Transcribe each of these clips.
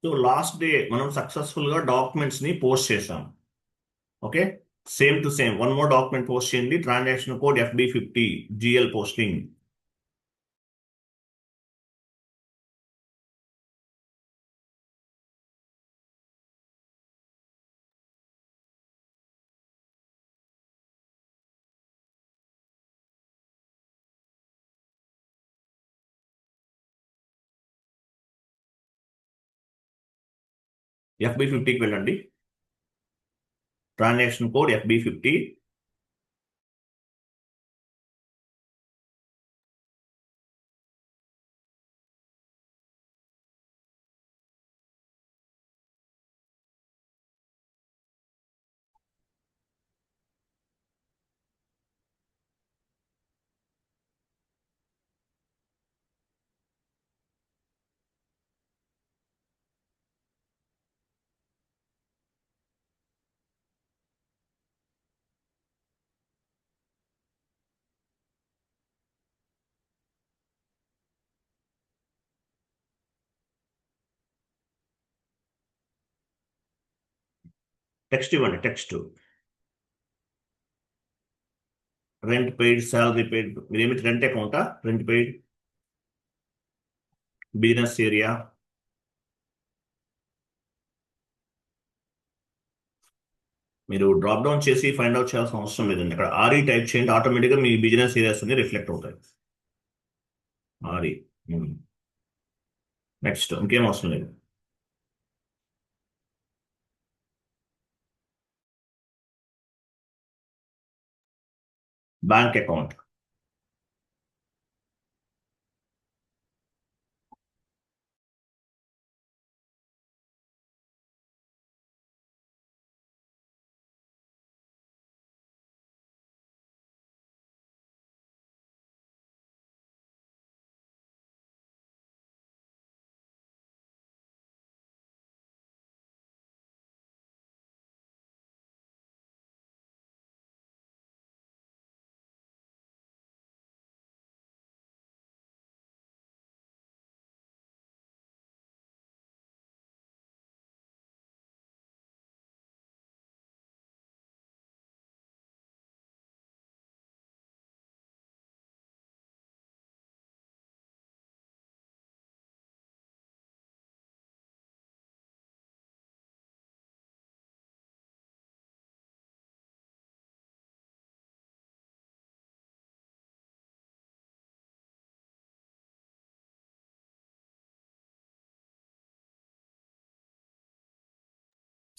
So last day మనం successful గా documents ని పోస్ట్ చేసాం. Okay, same to same one more document post చేయండి. Transaction code FB50 GL posting. FB50కి వెళ్ళండి. Transaction code FB50. టెక్స్ట్ ఇవ్వండి. Text rent paid, salary paid. మీరేమిటి rent అకౌంటా? Rent paid, business area. మీరు డ్రాప్ డౌన్ చేసి ఫైండ్ అవుట్ చేయాల్సిన అవసరం లేదండి. అక్కడ ఆర్ఈ టైప్ చేయండి, ఆటోమేటిక్గా మీ బిజినెస్ ఏరియాస్ అన్ని రిఫ్లెక్ట్ అవుతాయి. ఆర్ఈ. నెక్స్ట్ ఇంకేం అవసరం లేదు. Bank account.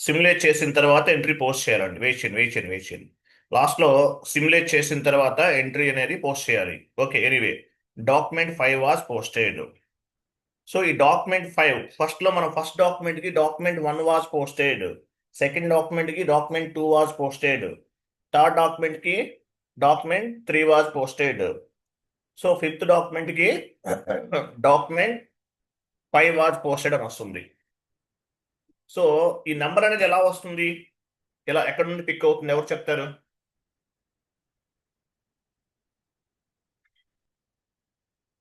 సిమ్యులేట్ చేసిన తర్వాత ఎంట్రీ పోస్ట్ చేయాలండి. వెయిట్ చేయండి, వెయిట్ చేయండి, వెయిట్ చేయండి. లాస్ట్లో సిమ్యులేట్ చేసిన తర్వాత ఎంట్రీ అనేది పోస్ట్ చేయాలి. Okay, anyway document 5 was posted. So ఈ డాక్యుమెంట్ 5 ఫస్ట్లో మనం ఫస్ట్ డాక్యుమెంట్కి డాక్యుమెంట్ 1 వాజ్ పోస్టెడ్, సెకండ్ డాక్యుమెంట్కి డాక్యుమెంట్ 2 వాజ్ పోస్టెడ్, థర్డ్ డాక్యుమెంట్కి document 3 was posted. So fifth డాక్యుమెంట్కి డాక్యుమెంట్ 5 వాజ్ పోస్టెడ్ అని వస్తుంది. సో ఈ నంబర్ అనేది ఎలా వస్తుంది, ఎలా ఎక్కడ నుండి పిక్ అవుతుంది, ఎవరు చెప్తారు?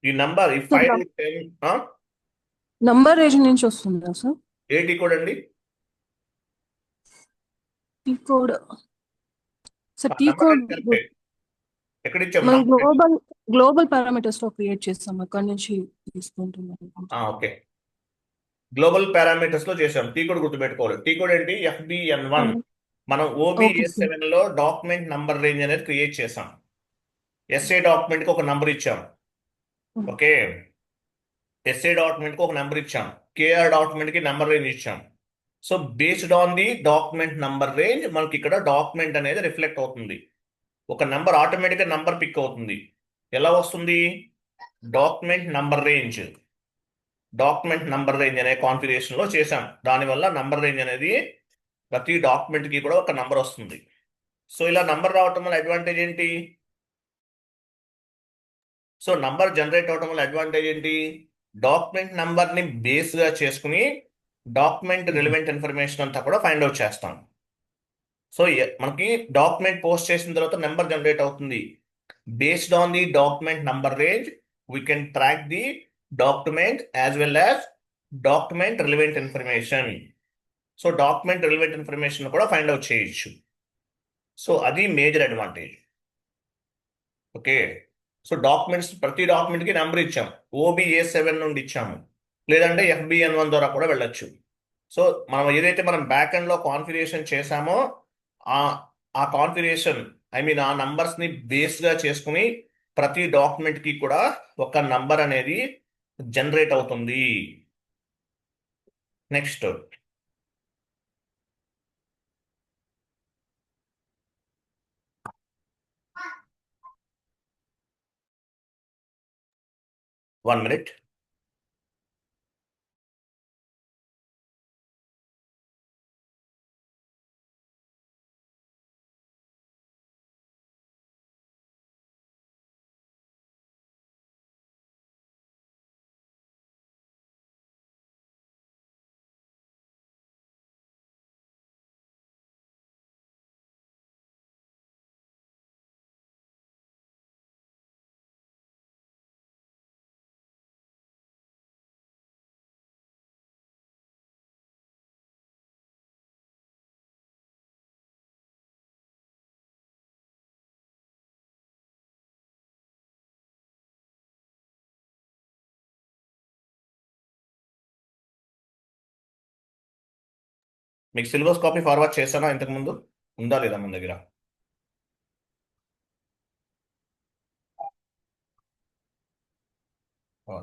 ఈ నంబర్ ఈ సార్ 5 10 నంబర్ రేంజ్ నుంచి వస్తుందా సార్? ఏ టీ కోడ్ అండి? టీ కోడ్ సార్, ఆ టీ నంబర్ కోడ్ అనేది కరెక్టే. ఎక్కడ ఇచ్చాము మనం నంబర్? గ్లోబల్ పారామీటర్స్ లో క్రియేట్ చేస్తాం, అక్కడ నుంచి తీసుకుంటున్నాం. ఓకే, గ్లోబల్ పారామీటర్స్ లో చేసాం. టీ కోడ్ గుర్తుపెట్టుకోవాలి. టీ కోడ్ ఏంటి? FBN1. మనం ఓకే సార్. OBS7 లో డాక్యుమెంట్ నంబర్ రేంజ్ అనేది క్రియేట్ చేసాం. ఎస్ఏ డాక్యుమెంట్ కి ఒక నంబర్ ఇచ్చాం. ఓకే, ఎస్ఏ డాక్యుమెంట్ కి ఒక నెంబర్ ఇచ్చాం, కేఆర్ డాక్యుమెంట్ కి నెంబర్ రేంజ్ ఇచ్చాం. So based on the document number range మనకి ఇక్కడ డాక్యుమెంట్ అనేది రిఫ్లెక్ట్ అవుతుంది. ఒక నెంబర్ ఆటోమేటిక్గా నంబర్ పిక్ అవుతుంది. ఎలా వస్తుంది? Document number range, document number range అనే కాన్ఫిగరేషన్ లో చేసాం. దానివల్ల నంబర్ రేంజ్ అనేది ప్రతి డాక్యుమెంట్ కి కూడా ఒక నంబర్ వస్తుంది. సో ఇలా నంబర్ రావటం వల్ల అడ్వాంటేజ్ ఏంటి? సో నంబర్ జనరేట్ అవడం వల్ల అడ్వాంటేజ్ ఏంటి? డాక్యుమెంట్ నంబర్ ని బేస్ గా చేసుకుని డాక్యుమెంట్ రిలవెంట్ ఇన్ఫర్మేషన్ అంతా కూడా ఫైండ్ అవుట్ చేస్తాం. సో మనకి డాక్యుమెంట్ పోస్ట్ చేసిన తర్వాత నెంబర్ జనరేట్ అవుతుంది. Based on the document number range we can track the document as well as document relevant information. So document relevant information కూడా find out చేయొచ్చు. So అది major advantage. Okay. So documents, ప్రతి డాక్యుమెంట్కి number ఇచ్చాం. OBA7 నుండి ఇచ్చాము, లేదంటే FBN1 ద్వారా కూడా వెళ్ళొచ్చు. సో మనం ఏదైతే మనం బ్యాక్ ఎండ్ లో కాన్ఫిగరేషన్ చేశామో ఆ ఆ కాన్ఫిగరేషన్, ఐ మీన్ ఆ నంబర్స్ ని బేస్ గా చేసుకుని ప్రతి డాక్యుమెంట్ కి కూడా ఒక నంబర్ అనేది జనరేట్ అవుతుంది. Next 1 minute. మీకు సిలబస్ కాపీ ఫార్వర్డ్ చేశానా ఇంతకు ముందు? ఉందా లేదా మన దగ్గర?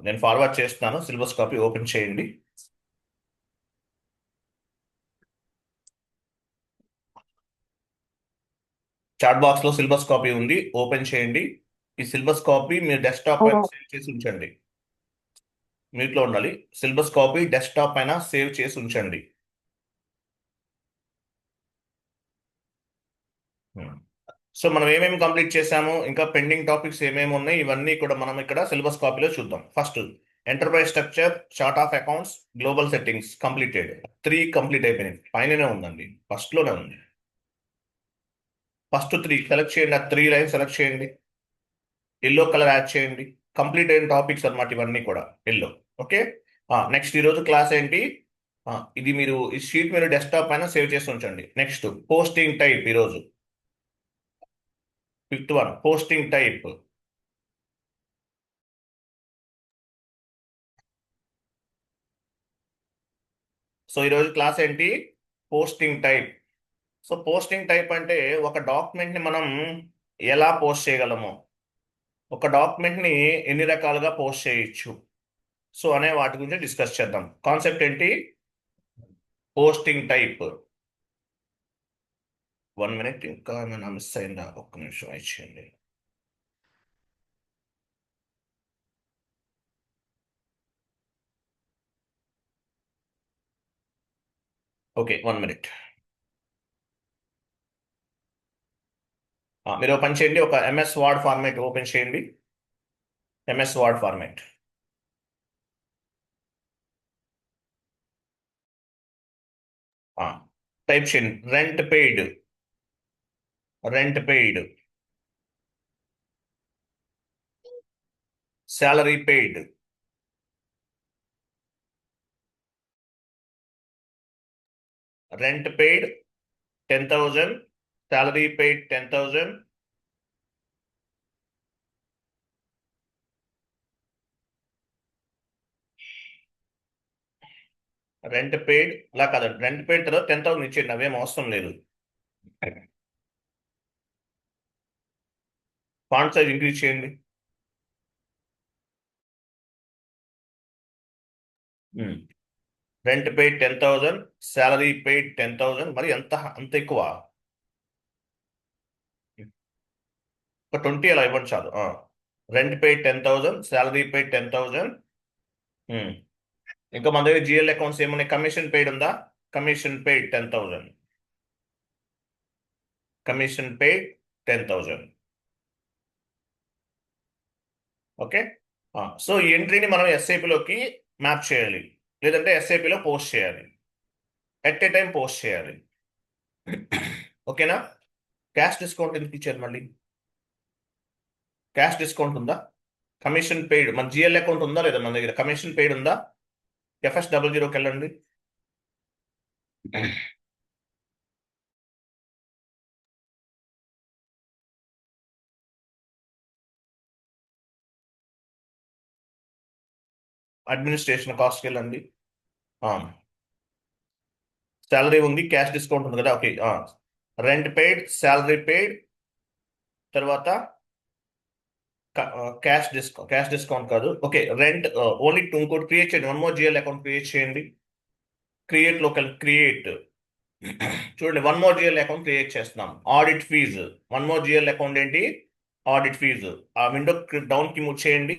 నేను ఫార్వర్డ్ చేస్తున్నాను, సిలబస్ కాపీ ఓపెన్ చేయండి. చాట్ బాక్స్ లో సిలబస్ కాపీ ఉంది, ఓపెన్ చేయండి. ఈ సిలబస్ కాపీ మీరు డెస్క్టాప్ పైన సేవ్ చేసి ఉంచండి. మీట్లో ఉండాలి. సిలబస్ కాపీ డెస్క్టాప్ పైన సేవ్ చేసి ఉంచండి. సో మనం ఏమేమి కంప్లీట్ చేసాము, ఇంకా పెండింగ్ టాపిక్స్ ఏమేమి ఉన్నాయి, ఇవన్నీ కూడా మనం ఇక్కడ సిలబస్ కాపీలో చూద్దాం. First enterprise structure, chart of accounts, global settings completed. 3 complete అయిపోయినాయి, పైననే ఉందండి, ఫస్ట్ లోనే ఉంది. ఫస్ట్ 3 సెలెక్ట్ చేయండి, ఆ 3 లైన్ సెలెక్ట్ చేయండి, ఎల్లో కలర్ యాడ్ చేయండి. కంప్లీట్ అయిన టాపిక్స్ అన్నమాట ఇవన్నీ కూడా, ఎల్లో. ఓకే. నెక్స్ట్ ఈరోజు క్లాస్ ఏంటి? ఇది మీరు ఈ షీట్ మీరు డెస్క్టాప్ పైన సేవ్ చేసి ఉంచండి. నెక్స్ట్ పోస్టింగ్ టైప్, ఈరోజు 5th one posting type. So ఈరోజు క్లాస్ ఏంటి? Posting type. So posting type అంటే ఒక డాక్యుమెంట్ ని మనం ఎలా పోస్ట్ చేయగలము, ఒక డాక్యుమెంట్ ని ఎన్ని రకాలుగా పోస్ట్ చేయొచ్చు, సో అనే వాటి గురించి డిస్కస్ చేద్దాం. కాన్సెప్ట్ ఏంటి? Posting type. 1 minute, ఇంకా ఏమైనా మిస్ అయిందా? ఒక్క నిమిషం ఇచ్చేయండి. Okay, 1 minute. మీరు ఓపెన్ చేయండి, ఒక MS వర్డ్ ఫార్మాట్ ఓపెన్ చేయండి. MS word format. టైప్ చేయండి, rent paid, rent paid, salary paid, rent paid 10,000, salary paid 10,000, rent paid. ఇలా కాదండి, రెంట్ పెయిడ్ తర్వాత 10,000 ఇచ్చేయండి, అవేం అవసరం లేదు. ఫాంట్ సైజ్ ఇంక్రీజ్ చేయండి. Rent paid 10,000, salary paid 10,000. మరి అంత ఎక్కువ? ఒక 20 అలా ఇవ్వండి చాలు. Rent paid 10,000, salary paid 10,000. ఇంకా మన దగ్గర GL అకౌంట్స్ ఏమున్నాయి? కమిషన్ పెయిడ్ ఉందా? Commission paid 10,000, commission paid 10,000. Okay. So ఈ ఎంట్రీని మనం SAPలోకి మ్యాప్ చేయాలి, లేదంటే SAPలో పోస్ట్ చేయాలి, ఎట్ ఏ టైం పోస్ట్ చేయాలి. ఓకేనా? క్యాష్ డిస్కౌంట్ ఎందుకు ఇచ్చారు మళ్ళీ? క్యాష్ డిస్కౌంట్ ఉందా? కమిషన్ పెయిడ్, మన GL అకౌంట్ ఉందా లేదా మన దగ్గర? కమిషన్ పెయిడ్ ఉందా? FS00కి వెళ్ళండి. అడ్మినిస్ట్రేషన్ కాస్ట్కి వెళ్ళండి. శాలరీ ఉంది, క్యాష్ డిస్కౌంట్ ఉంది కదా, okay. Rent paid, salary paid, తర్వాత క్యాష్ డిస్కౌంట్ కాదు, ఓకే. రెంట్ ఓన్లీ ఇంకోటి క్రియేట్ చేయండి, one more GL account create చేయండి. క్రియేట్ లోకల్ క్రియేట్ చూడండి, one more GL account create చేస్తున్నాం. Audit fee, one more GL account ఏంటి, ఆడిట్ ఫీజు. ఆ window down కి మూవ్ చేయండి.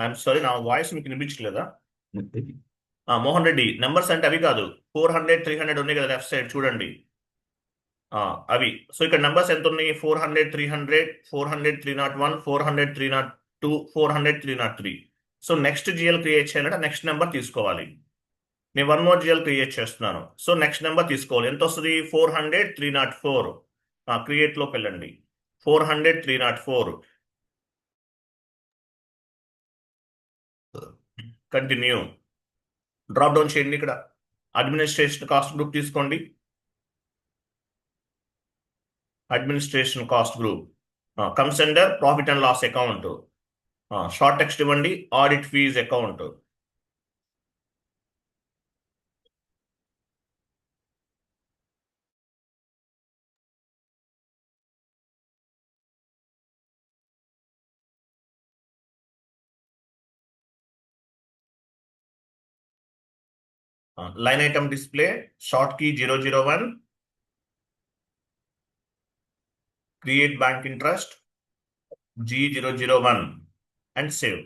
ఐఎమ్ సారీ, నా వాయిస్ మీకు వినిపించలేదా? మోహన్ రెడ్డి, నెంబర్స్ అంటే అవి కాదు. 400 300 ఉన్నాయి కదా లెఫ్ట్ సైడ్ చూడండి. అవి. సో ఇక్కడ నెంబర్స్ ఎంత ఉన్నాయి? 400 300, 400 301, 400 302, 400 303. సో నెక్స్ట్ జిఎల్ క్రియేట్ చేయాలంటే నెక్స్ట్ నెంబర్ తీసుకోవాలి. నేను వన్ మోర్ జిఎల్ క్రియేట్ చేస్తున్నాను. సో నెక్స్ట్ నెంబర్ తీసుకోవాలి. ఎంత వస్తుంది? 400 304. క్రియేట్ లోకి వెళ్ళండి. 400 304. కంటిన్యూ. డ్రాప్ డౌన్ చేయండి. ఇక్కడ అడ్మినిస్ట్రేషన్ కాస్ట్ గ్రూప్ తీసుకోండి. Administration cost group comes under profit and loss account. Short text ఇవ్వండి, audit fees account. Line item display, short key 001, create bank interest G001 and save.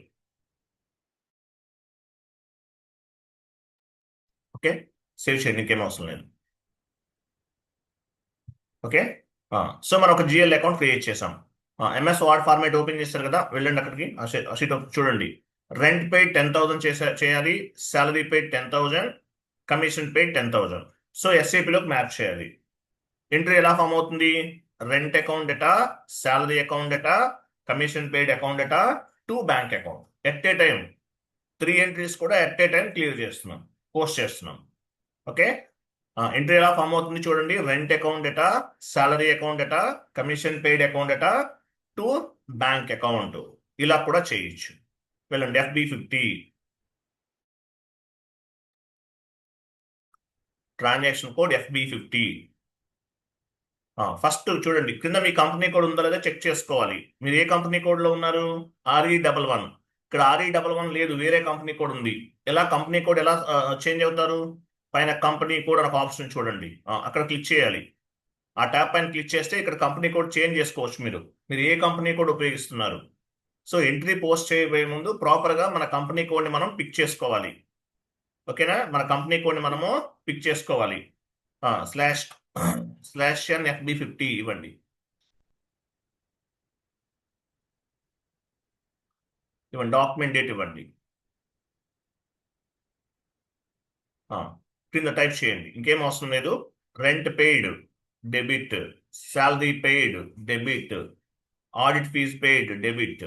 Okay, save చేయండి, ఇంకేం అవసరం లేదు. ఓకే. సో మనం ఒక జిఎల్ అకౌంట్ క్రియేట్ చేసాం. ఎంఎస్ వర్డ్ ఫార్మేట్ ఓపెన్ చేస్తారు కదా, వెళ్ళండి అక్కడికి. ఆ షీట్ చూడండి. రెంట్ పెయిడ్ 10,000 చేయాలి, salary paid 10,000, commission paid 10,000. So ఎస్ఏపిలోకి మ్యాప్ చేయాలి. ఎంట్రీ ఎలా ఫామ్ అవుతుంది? Rent account data, salary account data, commission paid account data to bank account. At a time 3 entries కూడా ఎట్ ఏ టైం క్లియర్ చేస్తున్నాం, post చేస్తున్నాం. Okay. Entry ఎలా form అవుతుంది చూడండి. Rent account data, salary account data, commission paid account data to bank account. ఇలా కూడా చేయొచ్చు. వెళ్ళండి FB50, transaction code FB50. First చూడండి, కింద మీ కంపెనీ కోడ్ ఉందో లేదో చెక్ చేసుకోవాలి. మీరు ఏ కంపెనీ కోడ్ లో ఉన్నారు? RE11. ఇక్కడ RE11 లేదు, వేరే కంపెనీ కోడ్ ఉంది. ఎలా కంపెనీ కోడ్ ఎలా చేంజ్ అవుతారు? పైన కంపెనీ కోడ్ అని ఒక ఆప్షన్ చూడండి, అక్కడ క్లిక్ చేయాలి. ఆ ట్యాబ్ పైన క్లిక్ చేస్తే ఇక్కడ కంపెనీ కోడ్ చేంజ్ చేసుకోవచ్చు. మీరు ఏ కంపెనీ కోడ్ ఉపయోగిస్తున్నారు? సో ఎంట్రీ పోస్ట్ చేయబోయే ముందు ప్రాపర్ గా మన కంపెనీ కోడ్ ని మనం పిక్ చేసుకోవాలి. ఓకేనా? మన కంపెనీ కోడ్ ని మనము పిక్ చేసుకోవాలి. /n FB50 ఇవ్వండి. డాక్యుమెంట్ డేట్ ఇవ్వండి. కింద టైప్ చేయండి, ఇంకేం అవసరం లేదు. Rent paid debit, salary paid debit, audit fees paid debit.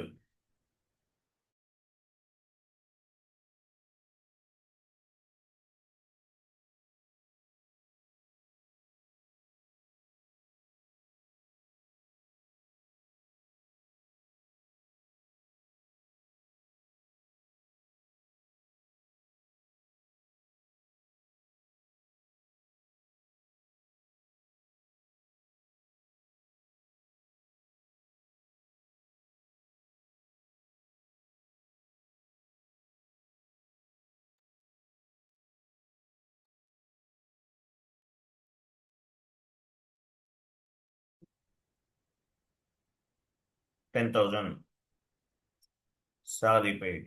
10,000 salary paid.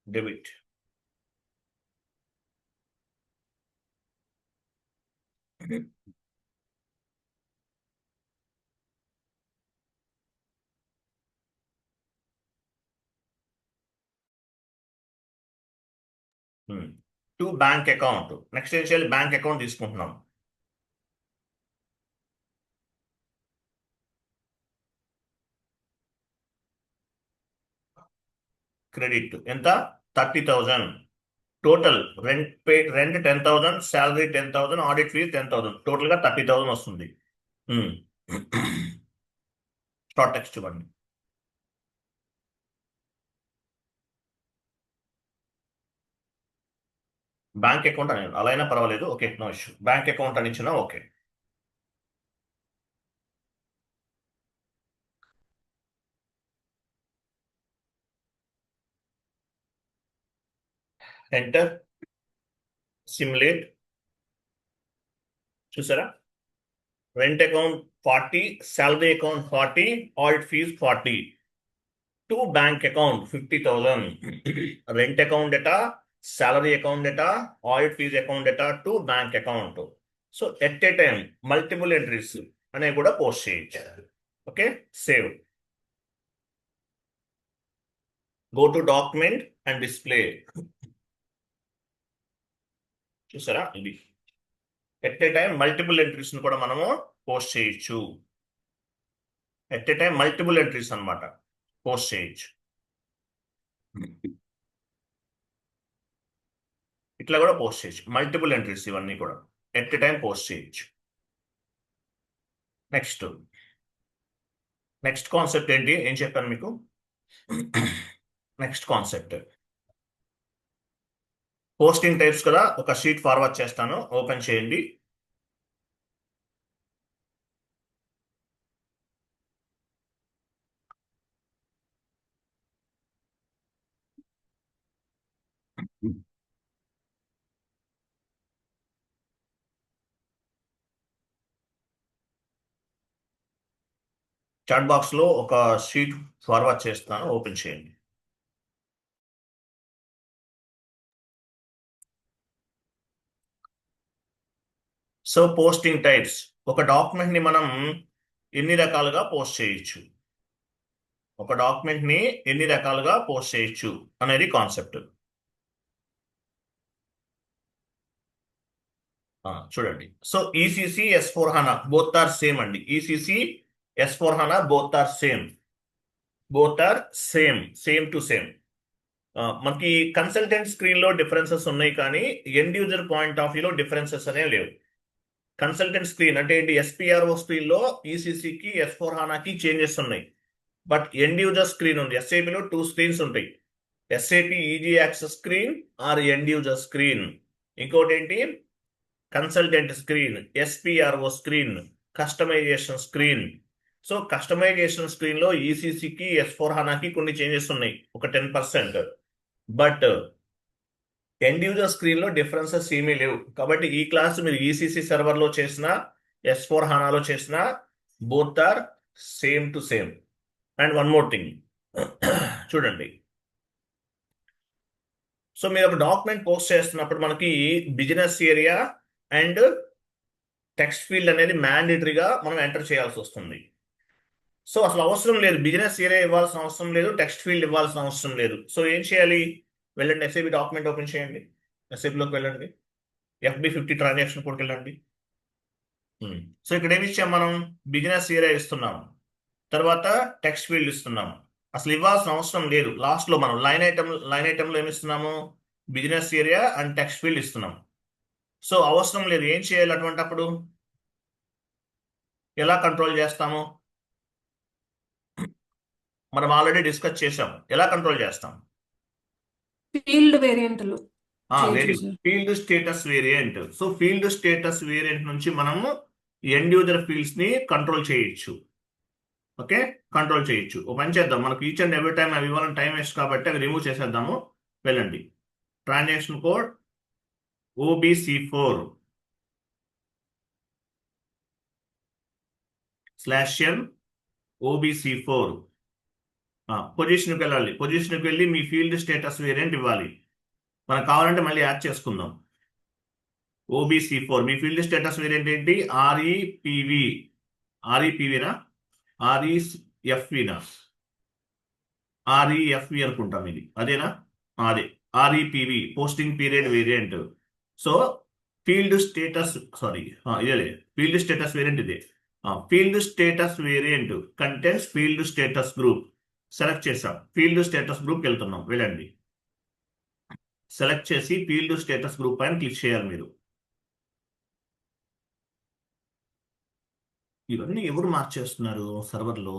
Debit. To bank account. Next ఏం చేయాలి? బ్యాంక్ అకౌంట్ తీసుకుంటున్నాం. క్రెడిట్ ఎంత? 30,000. Total rent 10,000, salary 10,000, audit fees 10,000, total గా 30,000 వస్తుంది. షార్ట్ టెక్స్ట్ ఇవ్వండి. బ్యాంక్ అకౌంట్ అని అలా అయినా పర్వాలేదు. Okay, no issue. Bank account అని ఇచ్చినా ఓకే. Enter, simulate. చూసారా? Rent account 40, salary account 40, audit fees 40. To bank account 50,000. Rent account data, salary account data, audit fees account data to bank account. So at a time multiple entries అనే కూడా post చేయొచ్చు. Okay, save. Go to document and display. చూసారా? ఇది at a time multiple entries కూడా మనము post చేయొచ్చు. At a time multiple entries అన్నమాట post చేయొచ్చు. ఇట్లా కూడా పోస్ట్ చేయొచ్చు. మల్టిపుల్ ఎంట్రీస్ ఇవన్నీ కూడా ఎట్ ఏ టైం పోస్ట్ చేయొచ్చు. నెక్స్ట్ కాన్సెప్ట్ ఏంటి? ఏం చెప్పాను మీకు? నెక్స్ట్ కాన్సెప్ట్ పోస్టింగ్ టైప్స్ కదా. ఒక షీట్ ఫార్వర్డ్ చేస్తాను, ఓపెన్ చేయండి. చాట్ బాక్స్ లో ఒక షీట్ ఫార్వర్డ్ చేస్తాను, ఓపెన్ చేయండి. సో పోస్టింగ్ టైప్స్, ఒక డాక్యుమెంట్ ని మనం ఎన్ని రకాలుగా పోస్ట్ చేయొచ్చు, ఒక డాక్యుమెంట్ ని ఎన్ని రకాలుగా పోస్ట్ చేయొచ్చు అనేది కాన్సెప్ట్. చూడండి. So ECC S/4HANA both are same అండి. ECC S/4HANA both are same to same. మనకి కన్సల్టెంట్ స్క్రీన్ లో డిఫరెన్సెస్ ఉన్నాయి, కానీ ఎండ్ యూజర్ పాయింట్ ఆఫ్ వ్యూలో డిఫరెన్సెస్ అనేవి లేవు. కన్సల్టెంట్ స్క్రీన్ అంటే ఏంటి? SPRO స్క్రీన్ లో ఈసీసీకి S/4HANAకి చేంజెస్ ఉన్నాయి. బట్ ఎండ్ యూజర్ స్క్రీన్ ఉంది. SAP లో 2 స్క్రీన్స్ ఉంటాయి. SAP easy access screen or end user screen. ఇంకోటి ఏంటి? Consultant screen, SPRO screen, customization screen. So customization screen లో ఈసీసీకి S/4HANAకి కొన్ని చేంజెస్ ఉన్నాయి, ఒక 10%. బట్ ఎండ్ యూజర్ స్క్రీన్ లో డిఫరెన్సెస్ ఏమీ లేవు. కాబట్టి ఈ క్లాస్ మీరు ఈసీసీ సర్వర్ లో చేసిన, S/4HANAలో చేసిన, both are same to same. And one more thing చూడండి. సో మీరు ఒక డాక్యుమెంట్ పోస్ట్ చేస్తున్నప్పుడు మనకి business area and text field అనేది మ్యాండేటరీగా మనం ఎంటర్ చేయాల్సి వస్తుంది. సో అసలు అవసరం లేదు, బిజినెస్ ఏరియా ఇవ్వాల్సిన అవసరం లేదు, టెక్స్ట్ ఫీల్డ్ ఇవ్వాల్సిన అవసరం లేదు. సో ఏం చేయాలి? వెళ్ళండి, SAP డాక్యుమెంట్ ఓపెన్ చేయండి, SAPలోకి వెళ్ళండి, FB50 ట్రాన్సాక్షన్ కోడ్కి వెళ్ళండి. సో ఇక్కడ ఏమి ఇచ్చాం మనం? బిజినెస్ ఏరియా ఇస్తున్నాం, తర్వాత టెక్స్ట్ ఫీల్డ్ ఇస్తున్నాం. అసలు ఇవ్వాల్సిన అవసరం లేదు. లాస్ట్ లో మనం లైన్ ఐటమ్ లో ఏమి ఇస్తున్నాము? Business area and text field ఇస్తున్నాం. సో అవసరం లేదు. ఏం చేయాలి అటువంటప్పుడు? ఎలా కంట్రోల్ చేస్తాము? మనం ఆల్రెడీ డిస్కస్ చేసాం. ఎలా కంట్రోల్ చేస్తాం? ఫీల్డ్ వేరియంట్లు field status variant. So field status variant నుంచి మనము ఎండ్ యూజర్ ఫీల్డ్స్ ని కంట్రోల్ చేయొచ్చు. ఓకే, కంట్రోల్ చేయొచ్చు. ఓ పని చేద్దాం, మనకు ఈచ్ అండ్ ఎవ్రీ టైం అవి ఇవ్వాలని టైం వేస్ట్ కాబట్టి అవి రిమూవ్ చేసేద్దాము. వెళ్ళండి, transaction code OBC4 /n OBC4. పొజిషన్కి వెళ్ళాలి, పొజిషన్కి వెళ్ళి మీ ఫీల్డ్ స్టేటస్ వేరియంట్ ఇవ్వాలి. మనకు కావాలంటే మళ్ళీ యాడ్ చేసుకుందాం. OBC4 మీ ఫీల్డ్ స్టేటస్ వేరియంట్ ఏంటి? REPVనా REFVనా REFV అనుకుంటాం, ఇది అదేనా? అదే REPV posting period variant. So field status ఇదే ఫీల్డ్ స్టేటస్ వేరియంట్ ఇదే. Field status variant contents field status group select చేసాం. ఫీల్డ్ స్టేటస్ గ్రూప్కి వెళ్తున్నాం, వెళ్ళండి. సెలెక్ట్ చేసి ఫీల్డ్ స్టేటస్ గ్రూప్ పైన క్లిక్ చేయాలి మీరు. ఇవన్నీ ఎవరు మార్చేస్తున్నారు సర్వర్లో?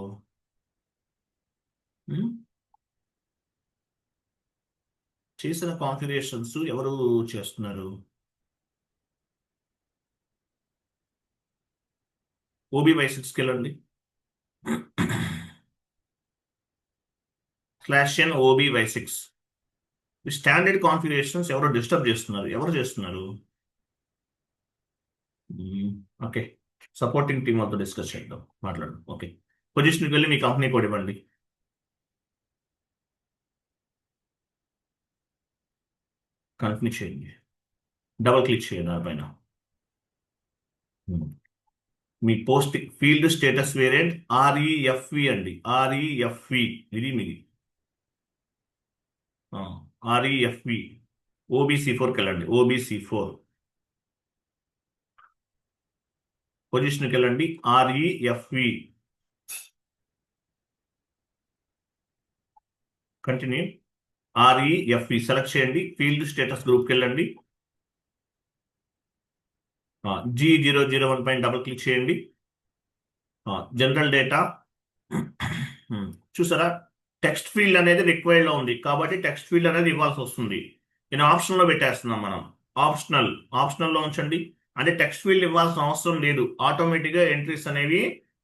చేసిన కాన్ఫిగరేషన్స్ ఎవరు చేస్తున్నారు? OB/6కి వెళ్ళండి. /n OB/6 స్టాండర్డ్ కాన్ఫిగరేషన్స్ ఎవరో డిస్టర్బ్ చేస్తున్నారు. ఎవరు చేస్తున్నారు? ఓకే, సపోర్టింగ్ టీమ్ వాళ్ళతో డిస్కస్ చేద్దాం, మాట్లాడదాం. ఓకే, పొజిషన్కి వెళ్ళి మీ కంపెనీ కోడ్ ఇవ్వండి. కంపెనీ చేయండి, డబుల్ క్లిక్ చేయండి దానిపైన. మీ post field status variant REFV అండి, REFV ఇది మీది. REFV OBC4కి వెళ్ళండి. OBC4 పొజిషన్కి వెళ్ళండి. REFV continue. REFV సెలెక్ట్ చేయండి. ఫీల్డ్ స్టేటస్ గ్రూప్కి వెళ్ళండి. G001 పైన డబుల్ క్లిక్ చేయండి. జనరల్ డేటా చూసారా, టెక్స్ట్ ఫీల్డ్ అనేది రిక్వైర్డ్ లో ఉంది కాబట్టి టెక్స్ట్ ఫీల్డ్ అనేది ఇవ్వాల్సి వస్తుంది. నేను ఆప్షన్ లో పెట్టేస్తున్నాం. మనం ఆప్షనల్ లో ఉంచండి. అంటే టెక్స్ట్ ఫీల్డ్ ఇవ్వాల్సిన అవసరం లేదు, ఆటోమేటిక్ గా ఎంట్రీస్ అనేవి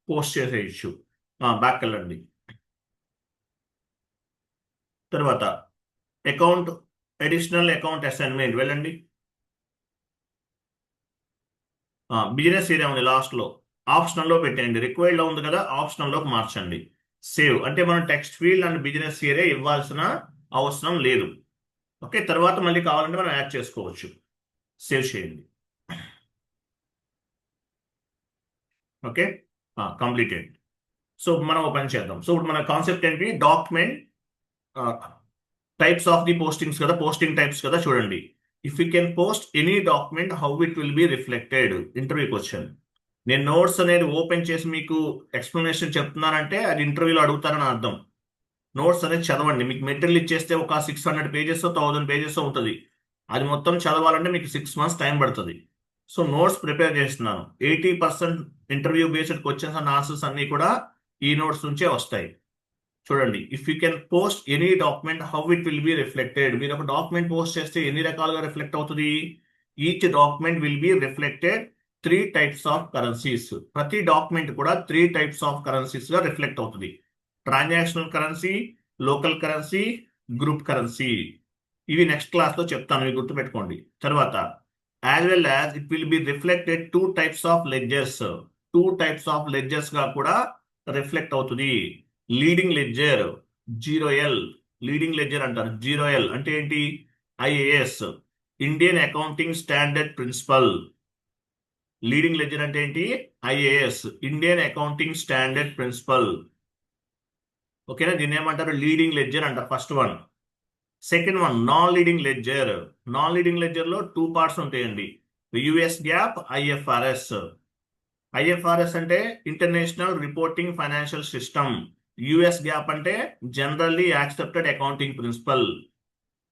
పోస్ట్ చేసేయచ్చు. బ్యాక్ వెళ్ళండి. తర్వాత అడిషనల్ అకౌంట్ అసైన్మెంట్ వెళ్ళండి. బిజినెస్ ఏరియా ఉంది లాస్ట్ లో, ఆప్షనల్ లో పెట్టండి. రిక్వైర్డ్ లో ఉంది కదా, ఆప్షనల్ లోకి మార్చండి. సేవ్ అంటే మనం text field and business area ఇవ్వాల్సిన అవసరం లేదు. ఓకే, తర్వాత మళ్ళీ కావాలంటే మనం యాడ్ చేసుకోవచ్చు. సేవ్ చేయండి. Okay, completed. సో మనం ఓపెన్ చేద్దాం. సో ఇప్పుడు మన కాన్సెప్ట్ ఏంటి? Document types of the postings కదా, పోస్టింగ్ టైప్స్ కదా. చూడండి, if you can post any document how it will be reflected. Interview question. నేను నోట్స్ అనేది ఓపెన్ చేసి మీకు ఎక్స్ప్లెనేషన్ చెప్తున్నానంటే అది ఇంటర్వ్యూలో అడుగుతారని అర్థం. నోట్స్ అనేది చదవండి. మీకు మెటీరియల్ ఇచ్చేస్తే ఒక 600 పేజెస్ 1000 పేజెస్ ఉంటుంది. అది మొత్తం చదవాలంటే మీకు 6 months టైం పడుతుంది. సో నోట్స్ ప్రిపేర్ చేస్తున్నాను. 80% interview based questions and answers అన్ని కూడా ఈ నోట్స్ నుంచే వస్తాయి. చూడండి, if you can post any document how it will be reflected. మీరు ఒక డాక్యుమెంట్ పోస్ట్ చేస్తే ఎన్ని రకాలుగా రిఫ్లెక్ట్ అవుతుంది? Each document will be reflected 3 types of currencies. ప్రతి డాక్యుమెంట్ కూడా 3 types ఆఫ్ కరెన్సీస్ గా రిఫ్లెక్ట్ అవుతుంది. Transactional currency, local currency, group currency. ఇవి నెక్స్ట్ క్లాస్ లో చెప్తాను, ఇవి గుర్తుపెట్టుకోండి. తర్వాత as well as it will be reflected 2 types of ledgers. 2 types of ledgers గా కూడా రిఫ్లెక్ట్ అవుతుంది. Leading ledger 0L, leading ledger అంటారు. 0L అంటే ఏంటి? IAS, Indian accounting standard principle. Leading ledger అంటే ఏంటి? IAS, Indian accounting standard principle. ఓకేనా, దీన్ని ఏమంటారు? లీడింగ్ లెడ్జర్ అంటారు. First one. Second one non leading ledger. Non leading ledger లో 2 parts ఉంటాయండి, US GAAP, IFRS. IFRS అంటే international reporting financial system. US GAAP అంటే జనరల్లీ యాక్సెప్టెడ్ అకౌంటింగ్ ప్రిన్సిపల్.